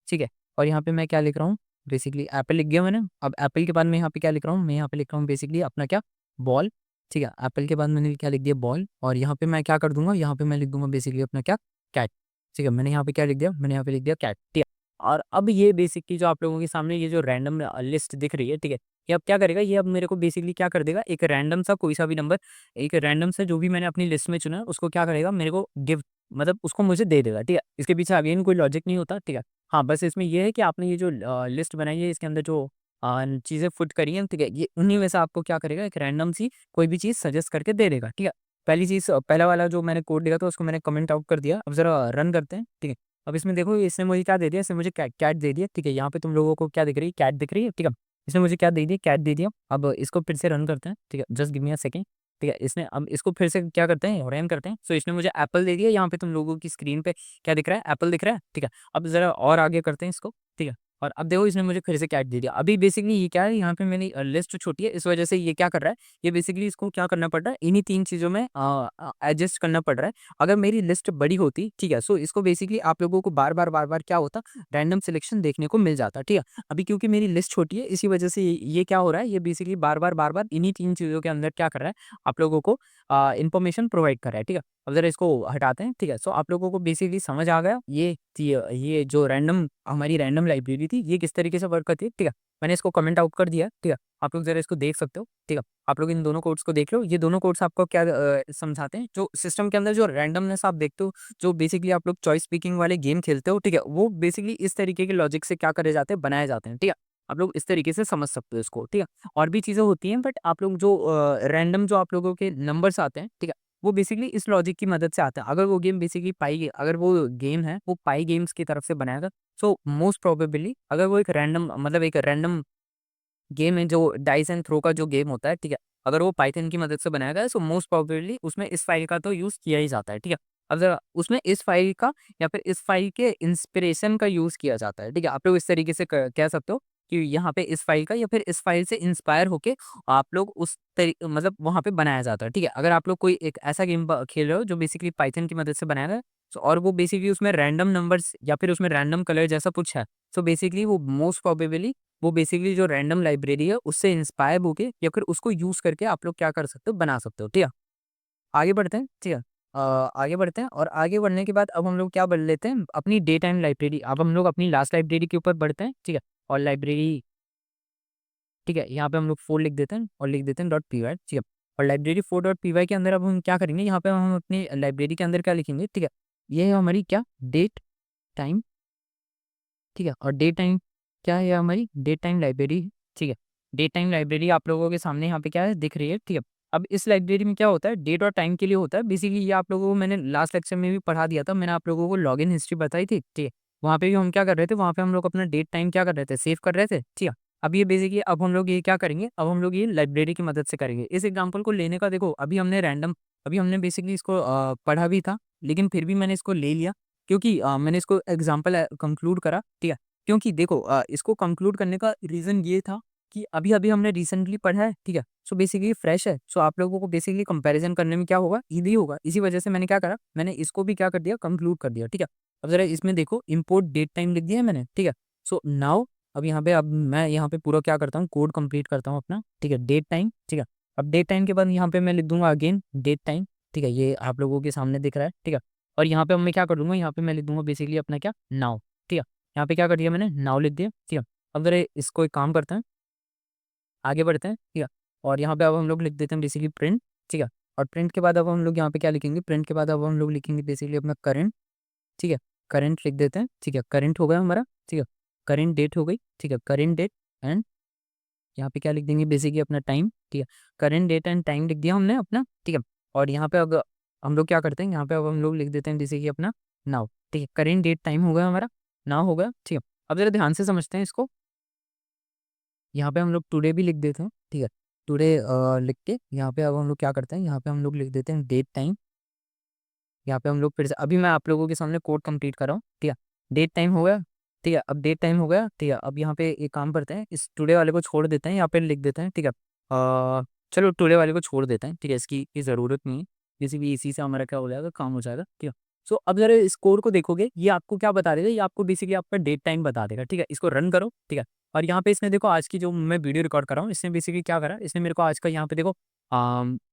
ठीक है। और यहाँ पे मैं क्या लिख रहा हूँ, बेसिकली एप्पल लिख दिया मैंने। अब एप्पल के बाद मैं यहाँ पे क्या लिख रहा हूँ, मैं यहाँ पे लिख रहा हूँ बेसिकली अपना क्या बॉल, ठीक है। एप्पल के बाद मैंने क्या लिख दिया बॉल, और यहाँ पे मैं क्या कर दूंगा, यहाँ पे मैं लिख दूंगा बेसिकली अपना क्या कैट, ठीक है। मैंने यहाँ पे क्या लिख दिया, मैंने यहाँ पे लिख दिया कैट, ठीक है। और अब ये बेसिकली जो आप लोगों के सामने ये जो रैंडम लिस्ट दिख रही है, ठीक है। ये अब क्या करेगा, ये अब मेरे को बेसिकली क्या कर देगा, एक रैंडम सा कोई सा भी नंबर, एक रैंडम सा जो भी मैंने अपनी लिस्ट में चुना है उसको क्या करेगा, मेरे को गिव, मतलब उसको मुझे दे देगा, ठीक है। इसके पीछे अगेन कोई लॉजिक नहीं होता, ठीक है। हाँ, बस इसमें ये है कि आपने ये जो लिस्ट बनाई है इसके अंदर जो चीज़ें पुट करी हैं, ठीक है, ये उन्हीं में से आपको क्या करेगा, एक रैंडम सी कोई भी चीज़ सजेस्ट करके दे देगा, ठीक है। पहली चीज़, पहला वाला जो मैंने कोड लिखा था उसको मैंने कमेंट आउट कर दिया। अब ज़रा रन करते हैं, ठीक है। अब इसमें देखो इसने मुझे क्या दे दिया, इसने मुझे कैट दे दिया, ठीक है। यहाँ पे तुम लोगों को क्या दिख रही है, कैट दिख रही है, ठीक है। इसने मुझे क्या दे दिया, कैट दे दिया। अब इसको फिर से रन करते हैं, ठीक है, just give me a second, ठीक है। इसने अब इसको फिर से क्या करते हैं, रन करते हैं। सो इसने मुझे एप्पल दे दिया, यहाँ पे तुम लोगों की स्क्रीन पे क्या दिख रहा है, एप्पल दिख रहा है, ठीक है। अब ज़रा और आगे करते हैं इसको, ठीक है। और अब देखो इसने मुझे फिर से कैट दे दिया। अभी बेसिकली ये क्या है, यहाँ पे मेरी लिस्ट छोटी है, इस वजह से ये क्या कर रहा है, ये बेसिकली इसको क्या करना पड़ रहा है, इन्हीं 3 चीज़ों में एडजस्ट करना पड़ रहा है। अगर मेरी लिस्ट बड़ी होती, ठीक है, सो इसको बेसिकली आप लोगों को बार-बार क्या होता, रैंडम सिलेक्शन देखने को मिल जाता, ठीक है। अभी क्योंकि मेरी लिस्ट छोटी है, इसी वजह से ये क्या हो रहा है, ये बेसिकली बार-बार इन्हीं 3 चीज़ों के अंदर क्या कर रहा है, आप लोगों को इन्फॉर्मेशन प्रोवाइड कर रहा है, ठीक है। अब ज़रा इसको हटाते हैं, ठीक है। सो आप लोगों को बेसिकली समझ आ गया ये जो रैंडम हमारी रैंडम लाइब्रेरी थी, ये किस तरीके से वर्क करती है, ठीक है। मैंने इसको कमेंट आउट कर दिया, ठीक है। आप लोग ज़रा इसको देख सकते हो, ठीक है। आप लोग इन दोनों कोड्स को देख लो, ये दोनों कोड्स आपको क्या समझाते हैं, जो सिस्टम के अंदर जो रैंडमनेस आप देखते हो, जो बेसिकली आप लोग चॉइस स्पीकिंग वाले गेम खेलते हो, ठीक है, वो बेसिकली इस तरीके के लॉजिक से क्या करे जाते हैं, बनाए जाते हैं, ठीक है। आप लोग इस तरीके से समझ सकते हो इसको, ठीक है। और भी चीज़ें होती हैं, बट आप लोग जो रैंडम जो आप लोगों के नंबर्स आते हैं, ठीक है, वो बेसिकली इस लॉजिक की मदद से आता है। अगर वो गेम बेसिकली अगर वो गेम है वो पाई गेम्स की तरफ से बनाया था, सो मोस्ट प्रोबेबली अगर वो एक रैंडम मतलब एक रैंडम गेम है जो डाइस एंड थ्रो का जो गेम होता है, ठीक है। अगर वो पाइथन की मदद से बनाया गया है, सो मोस्ट प्रोबेबली उसमें इस फाइल का तो यूज़ किया ही जाता है, ठीक है। अब ज़रा उसमें इस फाइल का या फिर इस फाइल के इंस्पिरेशन का यूज़ किया जाता है, ठीक है। आप लोग इस तरीके से कह सकते हो कि यहाँ पे इस फाइल का या फिर इस फाइल से इंस्पायर होके आप लोग उस मतलब वहाँ पे बनाया जाता है, ठीक है। अगर आप लोग कोई एक ऐसा गेम खेल रहे हो जो बेसिकली पाइथन की मदद से बनाया गया है, और वो बेसिकली उसमें रैंडम नंबर्स या फिर उसमें रैंडम कलर जैसा कुछ है, सो बेसिकली वो मोस्ट प्रोबेबली वो बेसिकली जो रैंडम लाइब्रेरी है उससे इंस्पायर होके या फिर उसको यूज़ करके आप लोग क्या कर सकते हो, बना सकते हो, ठीक है। आगे बढ़ते हैं, ठीक है। आगे बढ़ते हैं और आगे बढ़ने के बाद अब हम लोग क्या बढ़ लेते हैं, अपनी डे टाइम लाइब्रेरी। अब हम लोग अपनी लास्ट लाइब्रेरी के ऊपर बढ़ते हैं, ठीक है। और लाइब्रेरी, ठीक है, यहाँ पे हम लोग 4 लिख देते हैं और लिख देते हैं .py, ठीक है। और लाइब्रेरी 4.py के अंदर अब हम क्या करेंगे, यहाँ पे हम अपनी लाइब्रेरी के अंदर क्या लिखेंगे, ठीक है। ये है हमारी क्या डेट टाइम, ठीक है। और डे टाइम क्या है, ये हमारी डे टाइम लाइब्रेरी है, ठीक है। डे टाइम लाइब्रेरी आप लोगों के सामने यहाँ पे क्या है दिख रही है, ठीक है। अब इस लाइब्रेरी में क्या होता है, डेट और टाइम के लिए होता है बेसिकली। ये आप लोगों को मैंने लास्ट लेक्चर में भी पढ़ा दिया था, मैंने आप लोगों को लॉगिन हिस्ट्री बताई थी, ठीक है। वहाँ पे भी हम क्या कर रहे थे, वहाँ पे हम लोग अपना डेट टाइम क्या कर रहे थे, सेव कर रहे थे, ठीक है। अब ये बेसिकली अब हम लोग ये क्या करेंगे, अब हम लोग ये लाइब्रेरी की मदद से करेंगे। इस एग्जाम्पल को लेने का देखो, अभी हमने बेसिकली इसको पढ़ा भी था, लेकिन फिर भी मैंने इसको ले लिया क्योंकि मैंने इसको एग्जाम्पल कंक्लूड करा, ठीक है। क्योंकि देखो इसको कंक्लूड करने का रीज़न ये था कि अभी-अभी हमने रिसेंटली पढ़ा है, ठीक है? सो बेसिकली फ्रेश है, सो आप लोगों को बेसिकली कंपैरिज़न करने में क्या होगा, ईज़ी होगा। इसी वजह से मैंने क्या करा, मैंने इसको भी क्या कर दिया, कंक्लूड कर दिया, ठीक है? अब ज़रा इसमें देखो इम्पोर्ट डेट टाइम लिख दिया है मैंने, ठीक है? सो नाउ अब यहाँ पे अब मैं यहाँ पे पूरा क्या करता हूँ, कोड कंप्लीट करता हूँ अपना, ठीक है? डेट टाइम, ठीक है? अब डेट टाइम के बाद यहाँ पे मैं लिख दूँगा अगेन डेट टाइम, ठीक है? ये आप लोगों के सामने दिख रहा है, ठीक है? और यहाँ पे अब मैं क्या कर दूँगा, यहाँ पे मैं लिख दूँगा बेसिकली अपना क्या, नाउ, ठीक है? यहाँ पे क्या कर दिया मैंने, नाउ लिख दिया, ठीक है। अब ज़रा इसको एक काम करते हैं, आगे बढ़ते हैं, ठीक है। और यहाँ पे अब हम लोग लिख देते हैं बेसिकली प्रिंट, ठीक है। और प्रिंट के बाद अब हम लोग यहाँ पे क्या लिखेंगे, प्रिंट के बाद अब हम लोग लिखेंगे बेसिकली अपना करंट, ठीक है। करंट लिख देते हैं, ठीक है। करंट हो गया हमारा, ठीक है। करंट डेट हो गई, ठीक है। करंट डेट एंड यहाँ पे क्या लिख देंगे बेसिकली अपना टाइम, ठीक है। करंट डेट एंड टाइम लिख दिया हमने अपना, ठीक है। और यहाँ पे अब हम लोग क्या करते हैं, यहाँ पे अब हम लोग लिख देते हैं बेसिकली अपना नाउ, ठीक है। करंट डेट टाइम हो गया हमारा, नाउ हो गया, ठीक है। अब जरा ध्यान से समझते हैं इसको। यहाँ पे हम लोग टुडे भी लिख देते हैं, ठीक है। टुडे लिख के यहाँ पे अब हम लोग क्या करते हैं, यहाँ पे हम लोग लिख देते हैं डेट टाइम। यहाँ पे हम लोग फिर से अभी मैं आप लोगों के सामने कोड कंप्लीट कर रहा हूँ, ठीक है। डेट टाइम हो गया, ठीक है। अब डेट टाइम हो गया, ठीक है। अब यहाँ पे एक काम करते हैं, इस टुडे वाले को छोड़ देते हैं, यहाँ पे लिख देते हैं, ठीक है। चलो टुडे वाले को छोड़ देते हैं, ठीक है, इसकी ज़रूरत नहीं है। जैसे भी इसी से हमारा क्या हो जाएगा, काम हो जाएगा, ठीक है। सो अब जरा इस कोड को देखोगे, ये आपको क्या बता देगा, ये आपको बेसिकली आपका डेट टाइम बता देगा, ठीक है। इसको रन करो, ठीक है। और यहाँ पे इसने देखो आज की जो मैं वीडियो रिकॉर्ड कर रहा हूँ, इसने बेसिकली क्या करा, इसने मेरे को आज का यहाँ पे देखो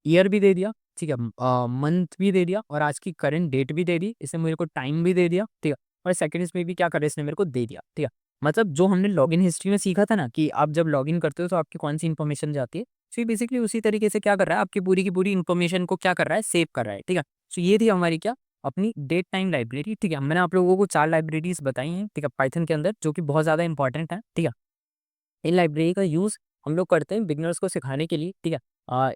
ईयर भी दे दिया, ठीक है, मंथ भी दे दिया और आज की करंट डेट भी दे दी, इसने मेरे को टाइम भी दे दिया, ठीक है। और सेकंड्स में भी क्या करे, इसने मेरे को दे दिया, ठीक है। मतलब जो हमने लॉगिन हिस्ट्री में सीखा था ना कि आप जब लॉगिन करते हो तो आपकी कौन सी इन्फॉर्मेशन जाती है, सो ये बेसिकली उसी तरीके से क्या कर रहा है, आपकी पूरी की पूरी इन्फॉर्मेशन को क्या कर रहा है, सेव कर रहा है, ठीक है। सो ये थी हमारी क्या, अपनी डेट टाइम लाइब्रेरी, ठीक है। मैंने आप लोगों को 4 लाइब्रेरीज बताई हैं, ठीक है, पाइथन के अंदर, जो कि बहुत ज़्यादा इंपॉर्टेंट है, ठीक है। इन लाइब्रेरी का यूज़ हम लोग करते हैं बिगिनर्स को सिखाने के लिए, ठीक है।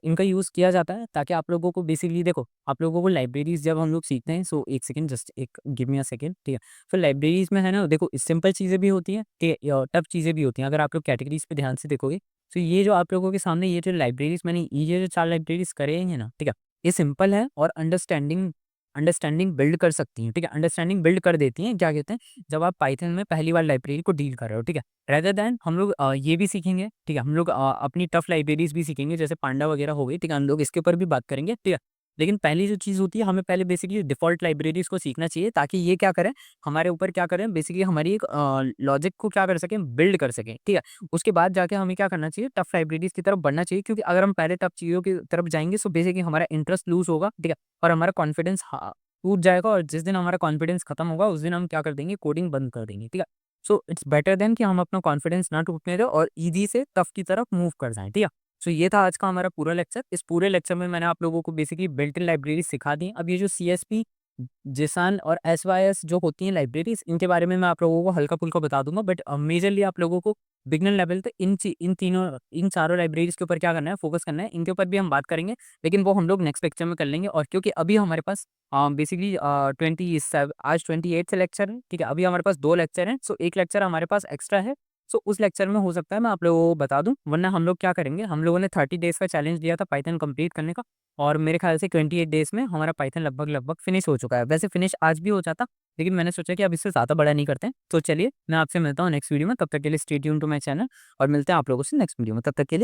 इनका यूज़ किया जाता है ताकि आप लोगों को बेसिकली देखो, आप लोगों को लाइब्रेरीज़ जब हम लोग सीखते हैं, सो एक सेकंड, जस्ट एक गिव मी अ सेकंड, ठीक है। फिर लाइब्रेरीज़ में है ना, देखो सिंपल चीज़ें भी होती हैं, ठीक है, टफ चीज़ें भी होती हैं। अगर आप लोग कैटेगरीज़ पे ध्यान से देखोगे, तो ये जो आप लोगों के सामने ये जो लाइब्रेरीज़ मैंने ये जो 4 लाइब्रेरीज़ करे हैं ना, ठीक है, ये सिंपल है और अंडरस्टैंडिंग अंडरस्टैंडिंग बिल्ड कर सकती हैं, ठीक है। अंडरस्टैंडिंग बिल्ड कर देती हैं, क्या कहते हैं, जब आप पाइथन में पहली बार लाइब्रेरी को डील कर रहे हो, ठीक है। रेदर दैन हम लोग ये भी सीखेंगे, ठीक है। हम लोग अपनी टफ लाइब्रेरीज़ भी सीखेंगे, जैसे पांडा वगैरह हो गई, ठीक है, हम लोग इसके ऊपर भी बात करेंगे, ठीक है। लेकिन पहली जो चीज़ होती है, हमें पहले बेसिकली डिफ़ॉल्ट लाइब्रेरीज़ को सीखना चाहिए, ताकि ये क्या करें, हमारे ऊपर क्या करें, बेसिकली हमारी एक लॉजिक को क्या कर सकें, बिल्ड कर सकें, ठीक है। उसके बाद जाके हमें क्या करना चाहिए, टफ लाइब्रेरीज़ की तरफ बढ़ना चाहिए, क्योंकि अगर हम पहले टफ चीज़ों की तरफ जाएँगे, सो बेसिकली हमारा इंटरेस्ट लूज़ होगा, ठीक है, और हमारा कॉन्फिडेंस टूट जाएगा, और जिस दिन हमारा कॉन्फिडेंस खत्म होगा, उस दिन हम क्या कर देंगे, कोडिंग बंद कर देंगे, ठीक है। सो इट्स बेटर देन कि हम अपना कॉन्फिडेंस ना टूटने दें और ईज़ी से टफ की तरफ मूव कर जाएँ, ठीक है। सो ये था आज का हमारा पूरा लेक्चर। इस पूरे लेक्चर में मैंने आप लोगों को बेसिकली बिल्ट इन लाइब्रेरी सिखा दी। अब ये जो सीएसपी, जेसन और एसवाईएस जो होती हैं लाइब्रेरीज़, इनके बारे में मैं आप लोगों को हल्का-फुल्का बता दूँगा, बट मेजरली आप लोगों को बिगिनर लेवल पे इन चारों लाइब्रेरीज़ के ऊपर क्या करना है, फ़ोकस करना है। इनके ऊपर भी हम बात करेंगे, लेकिन वो हम लोग नेक्स्ट लेक्चर में कर लेंगे। और क्योंकि अभी हमारे पास बेसिकली 27 आज 28 लेक्चर है, ठीक है। अभी हमारे पास 2 लेक्चर हैं, सो 1 लेक्चर हमारे पास एक्स्ट्रा है। सो उस लेक्चर में हो सकता है मैं आप लोगों को बता दूँ, वरना हम लोग क्या करेंगे, हम लोगों ने 30 डेज़ का चैलेंज दिया था पाइथन कंप्लीट करने का, और मेरे ख्याल से 28 डेज़ में हमारा पाइथन लगभग-लगभग फिनिश हो चुका है। वैसे फिनिश आज भी हो जाता, लेकिन मैंने सोचा कि अब इससे ज़्यादा बड़ा नहीं करते हैं। तो चलिए, मैं आपसे मिलता हूँ नेक्स्ट वीडियो में, तब तक के लिए stay tuned to my channel, और मिलते हैं आप लोगों से नेक्स्ट वीडियो में। तब तक के लिए